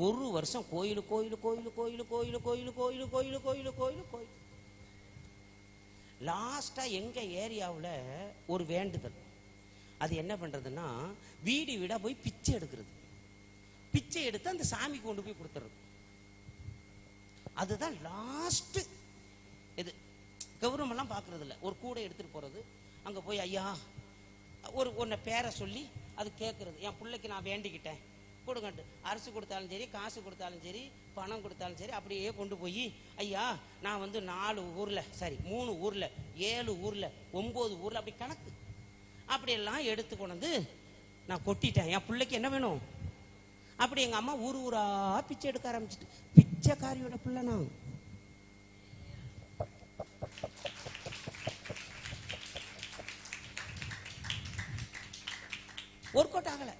ஒரு வருஷம் கோயில் கோயில் கோயில் கோயில் கோயில் கோயில் கோயில் கோயில் கோயில் கோயில் கோயில். லாஸ்டா எங்க ஏரியாவில் ஒரு வேண்டுதல். அது என்ன பண்றதுன்னா, வீடு வீடா போய் பிச்சை எடுக்கிறது. பிச்சை எடுத்து அந்த சாமிக்கு கொண்டு போய் கொடுத்துறது. அதுதான் லாஸ்ட். இது கௌரவம் எல்லாம் பாக்குறது இல்லை. ஒரு கூடை எடுத்துட்டு போறது, அங்க போய் ஐயா ஒரு ஒன்ன பேரை சொல்லி அது கேட்கறது. என் பிள்ளைக்கு நான் வேண்டிக்கிட்டேன் கொடுங்கட்டு. அரிசி கொடுத்தாலும் சரி, காசு கொடுத்தாலும் சரி, பணம் கொடுத்தாலும் சரி, அப்படியே கொண்டு போய் ஐயா நான் வந்து 4 ஊர்ல, சரி 3 ஊர்ல, 7 ஊர்ல, 9 ஊர்ல, அப்படி கணக்கு அப்படியெல்லாம் எடுத்து கொண்டு நான் கொட்டிட்டேன். என் பிள்ளைக்கு என்ன வேணும்? அப்படி எங்க அம்மா ஊர் ஊரா பிச்சை எடுக்க ஆரம்பிச்சுட்டு, பிச்சைக்காரியோட பிள்ளை நான். ஒர்க் அவுட் ஆகல.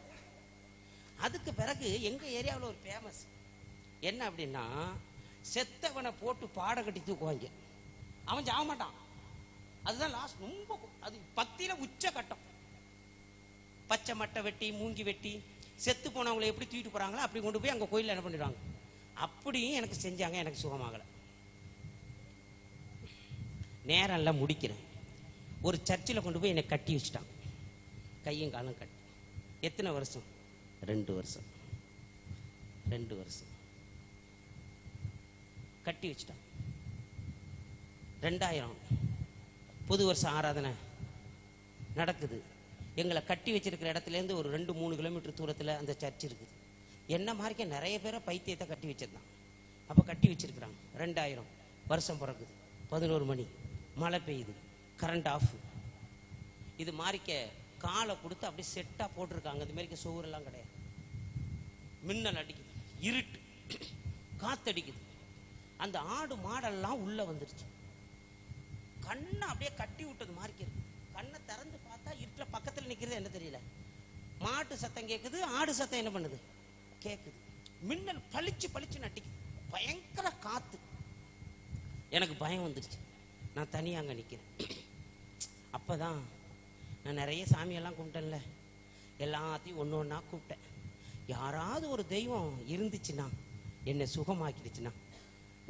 அதுக்கு பிறகு எங்க ஏரியாவில் ஒரு ஃபேமஸ் என்ன அப்படின்னா, செத்தவனை போட்டு பாட கட்டி தூக்குவாங்க. அவன் சாக மாட்டான். அதுதான் லாஸ்ட். ரொம்ப அது பக்தியில உச்ச கட்டம். பச்சை மட்டை வெட்டி, மூங்கி வெட்டி, செத்து போனவங்களை எப்படி தூக்கிட்டு போறாங்களோ அப்படி கொண்டு போய் அங்க கோயிலில் என்ன பண்ணிடுவாங்க. அப்படியும் எனக்கு செஞ்சாங்க. எனக்கு சுகமாகல. நேரம் எல்லாம் முடிக்கிறேன். ஒரு சர்ச்சில் கொண்டு போய் என்னை கட்டி வச்சுட்டான். கையும் காலம் கட்டி. எத்தனை வருஷம்? 2 வருஷம். 2 வருஷம் கட்டி வச்சுட்டான். 2000 புது வருஷம் ஆராதனை நடக்குது. எங்களை கட்டி வச்சிருக்கிற இடத்துல இருந்து ஒரு 2-3 கிலோமீட்டர் தூரத்தில் அந்த சர்ச் இருக்குது. என்ன மாதிரிக்க நிறைய பேரை பைத்தியத்தை கட்டி வச்சிருந்தான். அப்போ கட்டி வச்சிருக்கிறாங்க. 2000 வருஷம் பிறகுது. 11 மணி, மழை பெய்யுது, கரண்ட் ஆஃப். இது மாதிரிக்க காலை கொடுத்து அப்படியே செட்டா போட்டிருக்காங்க. இது மாதிரி சுவரெல்லாம் கிடையாது. மின்னல் அடிக்குது, இருட்டு, காத்தடிக்குது. அந்த ஆடு மாடெல்லாம் உள்ள வந்துருச்சு. கண்ணை அப்படியே கட்டி விட்டது மாதிரி இருக்கு. கண்ணை திறந்து பார்த்தா இருட்டுல பக்கத்துல நிக்கிறது என்ன தெரியல. மாட்டு சத்தம் கேட்குது, ஆடு சத்தம் என்ன பண்ணுது கேட்குது. மின்னல் பளிச்சு பளிச்சு நட்டிக்குது. பயங்கர காத்து. எனக்கு பயம் வந்துருச்சு. நான் தனியாக அங்கே நிற்கிறேன். அப்போதான் நான் நிறைய சாமியெல்லாம் கும்பிட்டேன்ல, எல்லாத்தையும் ஒன்று ஒன்றா கூப்பிட்டேன். யாராவது ஒரு தெய்வம் இருந்துச்சுன்னா, என்னை சுகமாக்கிடுச்சுன்னா,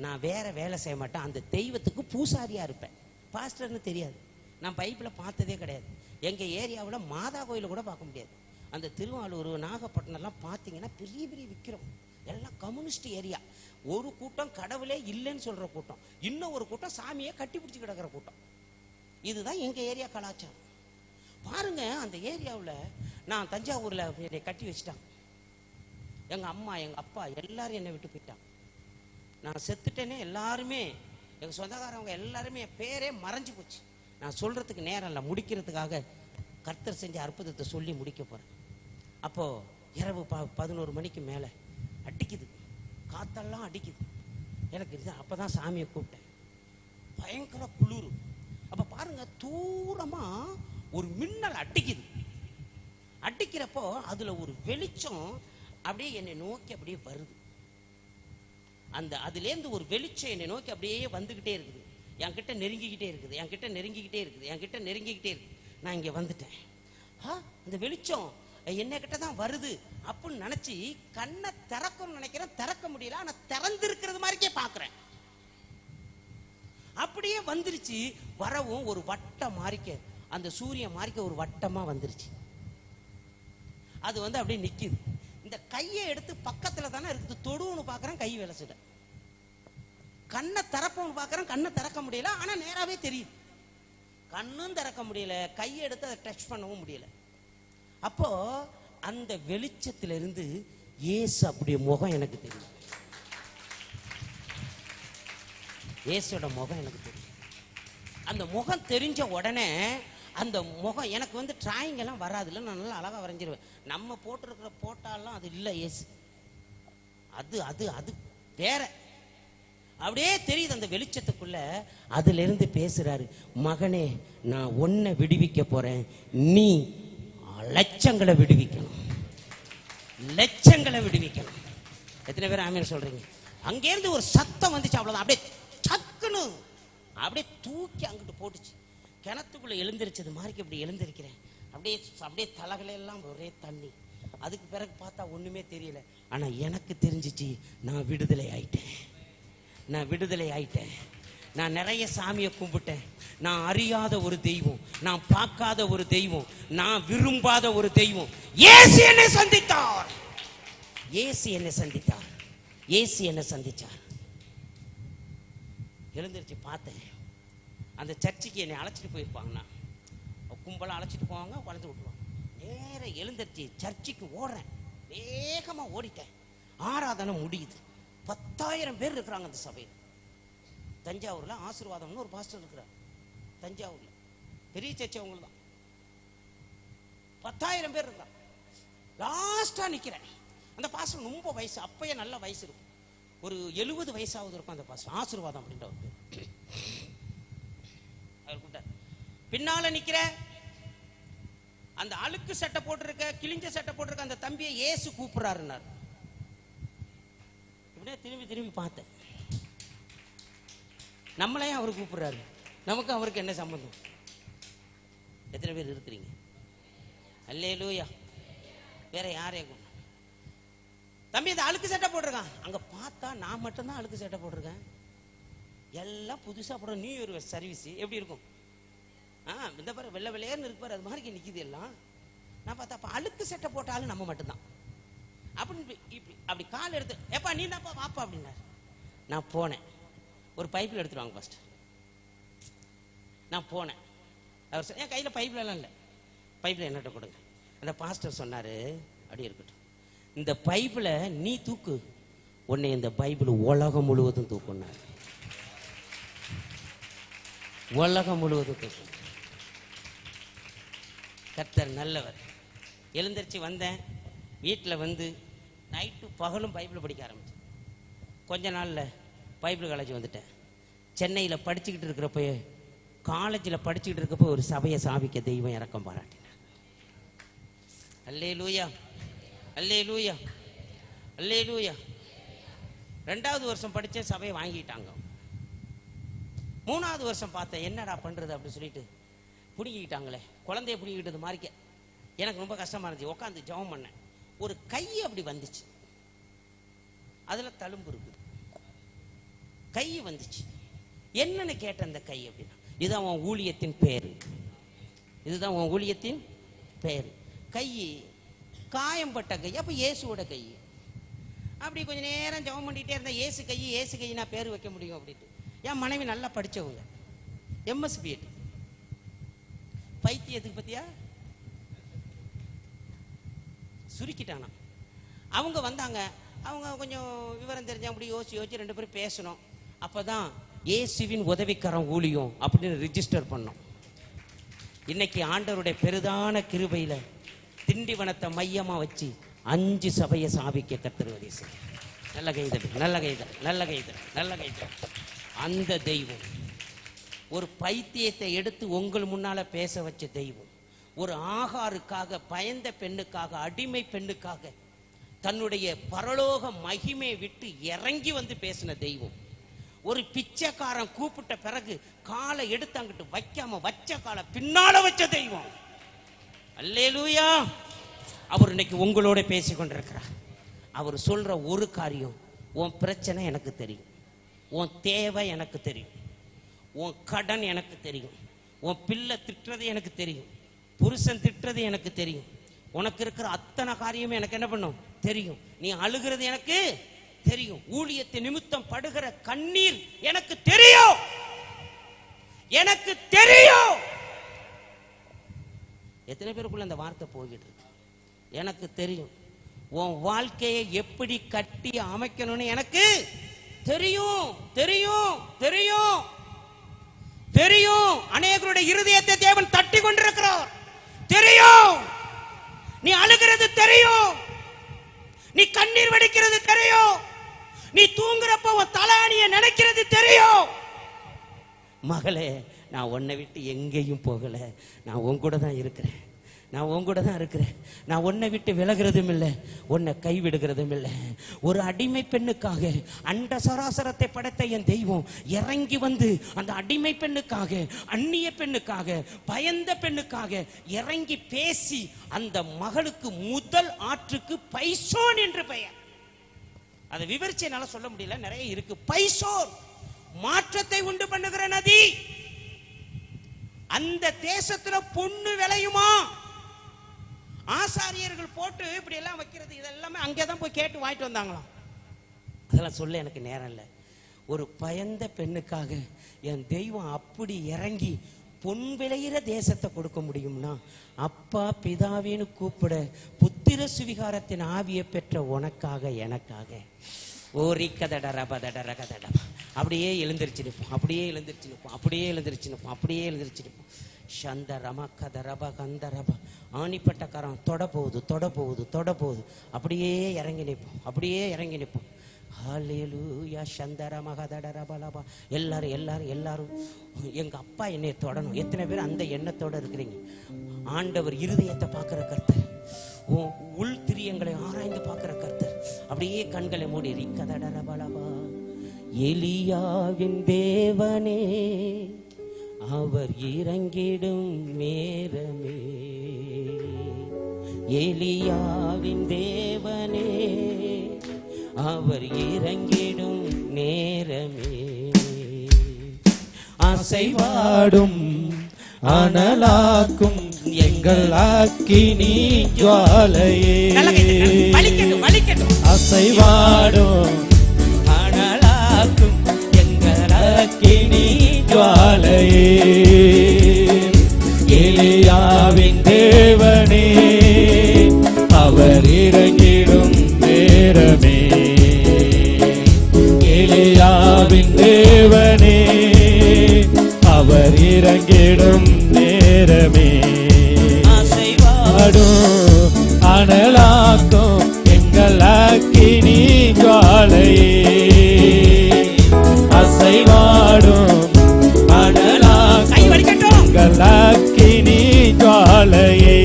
நான் வேற வேலை செய்ய மாட்டேன். அந்த தெய்வத்துக்கு பூசாரியா இருப்பேன். பாஸ்டர்னு தெரியாது. நான் பைபிளில் பார்த்ததே கிடையாது. எங்கள் ஏரியாவில் மாதா கோயிலை கூட பார்க்க முடியாது. அந்த திருவாரூர், நாகப்பட்டினம்லாம் பார்த்தீங்கன்னா பெரிய பெரிய விற்கிறோம். எல்லாம் கம்யூனிஸ்ட் ஏரியா. ஒரு கூட்டம் கடவுளே இல்லைன்னு சொல்ற கூட்டம், இன்னும் ஒரு கூட்டம் சாமியை கட்டி பிடிச்சி கிடக்கிற கூட்டம். இதுதான் எங்க ஏரியா கலாச்சாரம். பாருங்க, அந்த ஏரியாவில் நான் தஞ்சாவூர்ல என்னை கட்டி வச்சுட்டாங்க. எங்க அம்மா எங்க அப்பா எல்லாரும் என்னை விட்டு போயிட்டாங்க. நான் செத்துட்டேனே. எல்லாருமே எங்க சொந்தக்காரவங்க எல்லாருமே என் பேரே மறைஞ்சு போச்சு. நான் சொல்றதுக்கு நேரம் இல்லை. முடிக்கிறதுக்காக கர்த்தர் செஞ்ச அற்புதத்தை சொல்லி முடிக்க போறேன். அப்போ இரவு 11 மணிக்கு மேலே அடிக்குது, காத்தெல்லாம் அடிக்குது. எனக்கு அப்பதான் சாமியை கூப்பிட்டேன். பயங்கர குளிர். அப்ப பாருங்க, தூரமா ஒரு மின்னல் அடிக்குது. அடிக்கிறப்போ அதுல ஒரு வெளிச்சம் அப்படியே என்னை நோக்கி அப்படியே வருது. அந்த அதுலேருந்து ஒரு வெளிச்சம் என்னை நோக்கி அப்படியே வந்துகிட்டே இருக்குது. என்கிட்ட நெருங்கிக்கிட்டே இருக்குது, என்கிட்ட நெருங்கிக்கிட்டே இருக்குது, என்கிட்ட நெருங்கிக்கிட்டே இருக்குது. நான் இங்க வந்துட்டேன். அந்த வெளிச்சம் என்ன கிட்ட தான் வருது அப்படின்னு நினைச்சு கண்ணை திறக்கணும்னு நினைக்கிறேன். திறக்க முடியல. ஆனா திறந்திருக்கிறது மாதிரிக்கே பாக்குறேன். அப்படியே வந்துருச்சு. வரவும் ஒரு வட்டம் மாறிக்க, அந்த சூரியன் மாறிக்க ஒரு வட்டமா வந்துருச்சு. அது வந்து அப்படியே நிக்குது. இந்த கையை எடுத்து பக்கத்துல தானே இருக்குது, தொடுன்னு பாக்குறேன், கை வேலை செய்யல. கண்ணை திறப்போன்னு பாக்குறேன், கண்ணை திறக்க முடியல. ஆனா நேராவே தெரியுது. கண்ணும் திறக்க முடியல, கையை எடுத்து அதை டச் பண்ணவும் முடியல. அப்போ அந்த வெளிச்சத்திலிருந்து இயேசு அப்படியே முகம் எனக்கு தெரியும். இயேசுவோட முகம் எனக்கு தெரியும். அந்த முகம் தெரிஞ்ச உடனே அந்த முகம் எனக்கு வந்து டிராயிங் எல்லாம் வராதுல்ல, நான் நல்லா அழகா வரைஞ்சிருவேன். நம்ம போட்டிருக்கிற போட்டாலாம் அது இல்லை. இயேசு அது அது அது வேற. அப்படியே தெரியுது அந்த வெளிச்சத்துக்குள்ள. அதுல இருந்து பேசுறாரு, மகனே நான் உன்னை விடுவிக்க போறேன், நீ லட்சங்களை விடுவிக்கணும், லட்சங்களை விடுவிக்கணும். எத்தனை பேர் ஆமீன் சொல்றீங்க? அங்கேருந்து ஒரு சத்தம் வந்துச்சு. அவ்வளவுதான். அப்படியே சக்குன்னு அப்படியே தூக்கி அங்கிட்டு போட்டுச்சு. கிணத்துக்குள்ள எழுந்திருச்சது மாதிரி இப்படி எழுந்திருக்கிறேன். அப்படியே அப்படியே தலைகளெல்லாம் ஒரே தண்ணி. அதுக்கு பிறகு பார்த்தா ஒண்ணுமே தெரியல. ஆனா எனக்கு தெரிஞ்சிச்சு, நான் விடுதலை ஆயிட்டேன். நான் விடுதலை ஆயிட்டேன். நான் நிறைய சாமியை கும்பிட்டேன். நான் அறியாத ஒரு தெய்வம், நான் பார்க்காத ஒரு தெய்வம், நான் விரும்பாத ஒரு தெய்வம் இயேசு என்னை சந்தித்தார். இயேசு என்னை சந்தித்தார். இயேசு என்னை சந்திச்சார். எழுந்திருச்சு பார்த்தேன். அந்த சர்ச்சுக்கு என்னை அழைச்சிட்டு போயிருப்பாங்கண்ணா, கும்பலாக அழைச்சிட்டு போவாங்க, வளர்ந்து விட்டுருவாங்க. நேரம் எழுந்திருச்சு சர்ச்சுக்கு ஓடுறேன். வேகமாக ஓடிட்டேன். ஆராதனை முடியுது. 10,000 பேர் இருக்கிறாங்க அந்த சபையில். தஞ்சாவூர்ல ஆசீர்வாதம்னு ஒரு பாஸ்டர் இருக்கிறார். தஞ்சாவூர்ல பெரிய சர்ச்சை அவங்களுக்கு தான். 10,000 பேர் இருக்கிறாங்க. லாஸ்டா நிக்கிறேன். அந்த பாஸ்டர் ரொம்ப வயசு, அப்பயே நல்ல வயசு இருக்கும், ஒரு 70 வயசாவது இருக்கும் அந்த பாஸ்டர். ஆசீர்வாதம் அப்படின்ற அவர் கூட்டார். பின்னால நிக்கிற அந்த அழுக்கு சட்டை போட்டிருக்க, கிழிஞ்ச சட்டை போட்டிருக்க அந்த தம்பியை இயேசு கூப்பிடுறாருன்னார். இப்படியே திரும்பி திரும்பி பார்த்தேன். நம்மளையும் அவர் கூப்பிடுறாரு, நமக்கு அவருக்கு என்ன சம்பந்தம்? எத்தனை பேர் இருக்கிறீங்க? அல்லேலூயா. வேற யாரே தம்பி இந்த அழுக்கு சட்டை போட்டிருக்கான். அங்க பார்த்தா நான் மட்டும்தான் அழுக்கு சட்டை போட்டிருக்கேன். எல்லாம் புதுசா போடுற நியூ இயர் சர்வீஸ் எப்படி இருக்கும்? இந்த பாரு வெள்ளை வெள்ளையர்னு இருக்கு பாரு, அது மாதிரி நிக்குது எல்லாம். நான் பார்த்தா அப்ப அழுக்கு சட்டை போட்டாலும் நம்ம மட்டும்தான் அப்படின்னு இப்படி அப்படி கால் எடுத்து, ஏப்பா நீ தான்ப்பா வாப்பா அப்படின்னாரு. நான் போனேன். ஒரு பைப்பில் எடுத்துருவாங்க ஃபர்ஸ்ட். நான் போனேன். அவர் என் கையில் பைப்பில் எல்லாம் இல்லை, பைப்பில் என்னட்ட கொடுங்க. அந்த பாஸ்டர் சொன்னாரு, அப்படி இருக்கட்டும், இந்த பைப்பில் நீ தூக்கு, உன்னை இந்த பைபிள் உலகம் முழுவதும் தூக்குனார். உலகம் முழுவதும் தூக்கு. கர்த்தர் நல்லவர். எழுந்திரிச்சு வந்தேன். வீட்டில் வந்து நைட்டு பகலும் பைபிள் படிக்க ஆரம்பிச்சேன். கொஞ்ச நாளில் பைபிள் காலேஜ் வந்துட்டேன். சென்னையில் படிச்சுக்கிட்டு இருக்கிறப்ப, காலேஜில் படிச்சுக்கிட்டு இருக்கப்போ ஒரு சபையை சாபிக்க தெய்வம் இறக்கம் பாராட்டினார். அல்லேலூயா, அல்லேலூயா, அல்லேலூயா. 2வது வருஷம் படித்தேன், சபையை வாங்கிட்டாங்க. 3வது வருஷம் பார்த்தேன், என்னடா பண்ணுறது அப்படி சொல்லிட்டு பிடிங்கிக்கிட்டாங்களே, குழந்தைய பிடிங்கிக்கிட்டது மாதிரிக்க எனக்கு ரொம்ப கஷ்டமாக இருந்துச்சு. உட்காந்து ஜெபம் பண்ணேன். ஒரு கை அப்படி வந்துச்சு, அதில் தழும்பு இருக்குது. கை வந்துச்சு. என்னன்னு கேட்டேன் அந்த கை அப்படின்னா, இதுதான் உன் ஊழியத்தின் பேரு, இதுதான் உன் ஊழியத்தின் பேரு. கை காயம்பட்ட கை. அப்போ இயேசுவோட கை. அப்படி கொஞ்ச நேரம் ஜெபம் பண்ணிகிட்டே இருந்தேன். ஏசு கை, ஏசு கை நான் பேர் வைக்க முடியும் அப்படின்ட்டு. என் மனைவி நல்லா படித்தவங்க, எம்எஸ் பிஎட். பைத்தியத்துக்கு பத்தியா சுருக்கிட்டானா. அவங்க வந்தாங்க. அவங்க கொஞ்சம் விவரம் தெரிஞ்ச அப்படி யோசிச்சு 2 பேரும் பேசணும். அப்பதான் இயேசுவின் உதவிக்கரம் ஊழியம் அப்படின்னு ரிஜிஸ்டர் பண்ணோம். இன்னைக்கு ஆண்டவருடைய பெரிதான கிருபையில திண்டிவனத்தை மையமா வச்சு 5 சபையை சாபிக்க கர்த்தர் உதவி செய்தார். நல்ல கைதல், நல்ல கைதல், நல்ல கைதல், நல்ல கைதல். அந்த தெய்வம் ஒரு பைத்தியத்தை எடுத்து உங்கள் முன்னால பேச வச்ச தெய்வம், ஒரு ஆகாருக்காக, பயந்த பெண்ணுக்காக, அடிமை பெண்ணுக்காக தன்னுடைய பரலோக மகிமை விட்டு இறங்கி வந்து பேசின தெய்வம், ஒரு பிச்சைக்காரன் கூப்பிட்ட பிறகு காலை எடுத்து அங்கிட்டு வைக்காம வச்ச காலை பின்னால வச்ச தெய்வம். அல்லேலூயா. அவர் இன்னைக்கு உங்களோட பேசி கொண்டிருக்கிறார். அவர் சொல்ற ஒரு காரியம், உன் பிரச்சனை எனக்கு தெரியும், உன் தேவை எனக்கு தெரியும், உன் கடன் எனக்கு தெரியும், உன் பிள்ளை திட்டுறது எனக்கு தெரியும், புருஷன் திட்டுறது எனக்கு தெரியும், உனக்கு இருக்கிற அத்தனை காரியமே எனக்கு என்ன பண்ணும் தெரியும், நீ அழுகிறது எனக்கு தெரியும், ஊழியத்தை நிமித்தம் படுகிற கண்ணீர் எனக்கு தெரியும், எனக்கு தெரியும். எத்தனை பேருக்குள்ள அந்த வார்த்தை போய்கிட்டு இருக்கு? எனக்கு தெரியும். உன் வாழ்க்கையை எப்படி கட்டி அமைக்கணும்னு எனக்கு தெரியும், தெரியும், தெரியும், தெரியும். அநேகருடைய இருதயத்தை தேவன் தட்டி கொண்டிருக்கிறார். தெரியும். நீ அழுகிறது தெரியும், நீ கண்ணீர் வடிக்கிறது தெரியும், நீ தூங்குறப்ப உன் தலானிய நினைக்கிறது தெரியும். மகளே, நான் உன்னை விட்டு எங்கேயும் போகல, நான் உன் கூட தான் இருக்கிறேன். நான் உன் கூட தான் இருக்கிறேன். நான் உன்னை விட்டு விலகிறதும் இல்லை, உன்னை கைவிடுகிறதும் இல்லை. ஒரு அடிமை பெண்ணுக்காக அண்ட சராசரத்தை படைத்த என் தெய்வம் இறங்கி வந்து அந்த அடிமை பெண்ணுக்காக, அந்நிய பெண்ணுக்காக, பயந்த பெண்ணுக்காக இறங்கி பேசி அந்த மகளுக்கு முதல் ஆற்றுக்கு பைசோன் என்று பெயர். அதை விவரிச்சு என்னால சொல்ல முடியல, நிறைய இருக்கு. பைசோன் மாற்றத்தை உண்டு பண்ணுகிற நதி. அந்த தேசத்துல பொண்ணு விளையுமா? ஆசாரியர்கள் போட்டு இப்படி எல்லாம் வைக்கிறது, இதெல்லாமே அங்கேதான் போய் கேட்டு வாங்கிட்டு வந்தாங்களாம். அதெல்லாம் சொல்ல எனக்கு நேரம் இல்லை. ஒரு பயந்த பெண்ணுக்காக என் தெய்வம் அப்படி இறங்கி பொன் விளையிற தேசத்தை கொடுக்க முடியும்னா, அப்பா பிதாவின்னு கூப்பிட புத்திர சுவிகாரத்தின் ஆவியை பெற்ற உனக்காக எனக்காக அப்படியே எழுந்திருச்சு நிற்போம், அப்படியே எழுந்திருச்சு நிற்போம், அப்படியே எழுந்திருச்சு நிற்போம், அப்படியே எழுந்திருச்சு நிற்போம். சந்த ரம கத ரப கந்த ரப ஆணிப்பட்ட கரம் தொட போகுது, தொட போகுது, தொட போகுது. அப்படியே இறங்கி நிற்போம், அப்படியே இறங்கி நிற்போம். ஹல்லேலூயா சந்தர மகதட ரபலபா. எல்லாரும் எல்லாரும் எல்லாரும் எங்க அப்பா என்னை தொடணும். எத்தனை பேர் அந்த எண்ணத்தோட இருக்கிறீங்க? ஆண்டவர் இருதயத்தை பார்க்கிற கர்த்தர், உள் திரியங்களை ஆராய்ந்து பார்க்கிற கர்த்தர். அப்படியே கண்களை மூடி ரிக்கதட ரபலபா. எலியாவின் தேவனே அவர் இறங்கிடும் நேரமே, எலியாவின் தேவனே அவர் இறங்கிடும் நேரமே. அசைவாடும் அனலாக்கும் எங்கள் அக்கினி ஜுவாலையே, அசைவாடும் அனலாக்கும் எங்கள் அக்கினி ஜுவாலையே, எலியாவின் தேவனே அவர் இறங்கிடும் நேரமே, எலியாவின் தேவனே அவர் இறங்கிடும் நேரமே. அசைவாடும் அனலாக்கும் எங்கள் அக்கினி ஜுவாலையே, அசைவாடும் அனலாக்கும் எங்கள் அக்கினி ஜுவாலையே,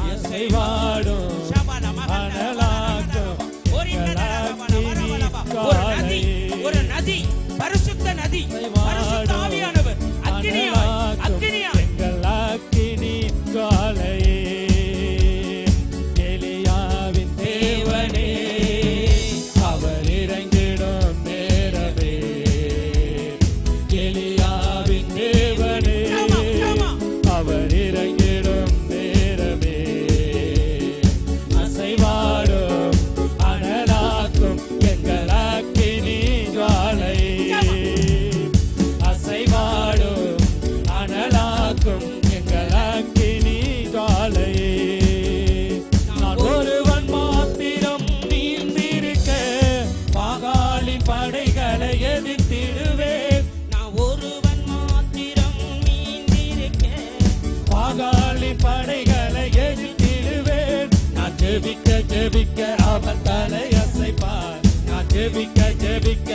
அசைவாடும் அனலாக்கும் ஒரு நதி, பரிசுத்த நதி, பரிசுத்த ஆவியானவர் அக்கினியாய் அக்கினியாய் எங்கள் அக்கினி ஜுவாலையே, எலியாவின் தேவனே அவர் இறங்கிடும் நேரமே, எலியாவின் தேவனே அவர் இறங்கிடும் நேரமே. அசைவாடும் அனலாக்கும் எங்கள் அக்கினி ஜுவாலையே, அசைவாடும் அனலாக்கும் எங்கள் அக்கினி ஜுவாலையே. நான் ஒருவன் மாத்திரம் நீந்திருக்க பாகாலின் படைகளை எதிர்த்திடுவேன், நான் ஒருவன் மாத்திரம் நீந்திருக்க பாகாலின் படைகளை எதிர்த்திடுவேன். நான் ஜெபிக்க ஜெபிக்க அவன் தலை அசைப்பார், நான் ஜெபிக்க ஜெபிக்க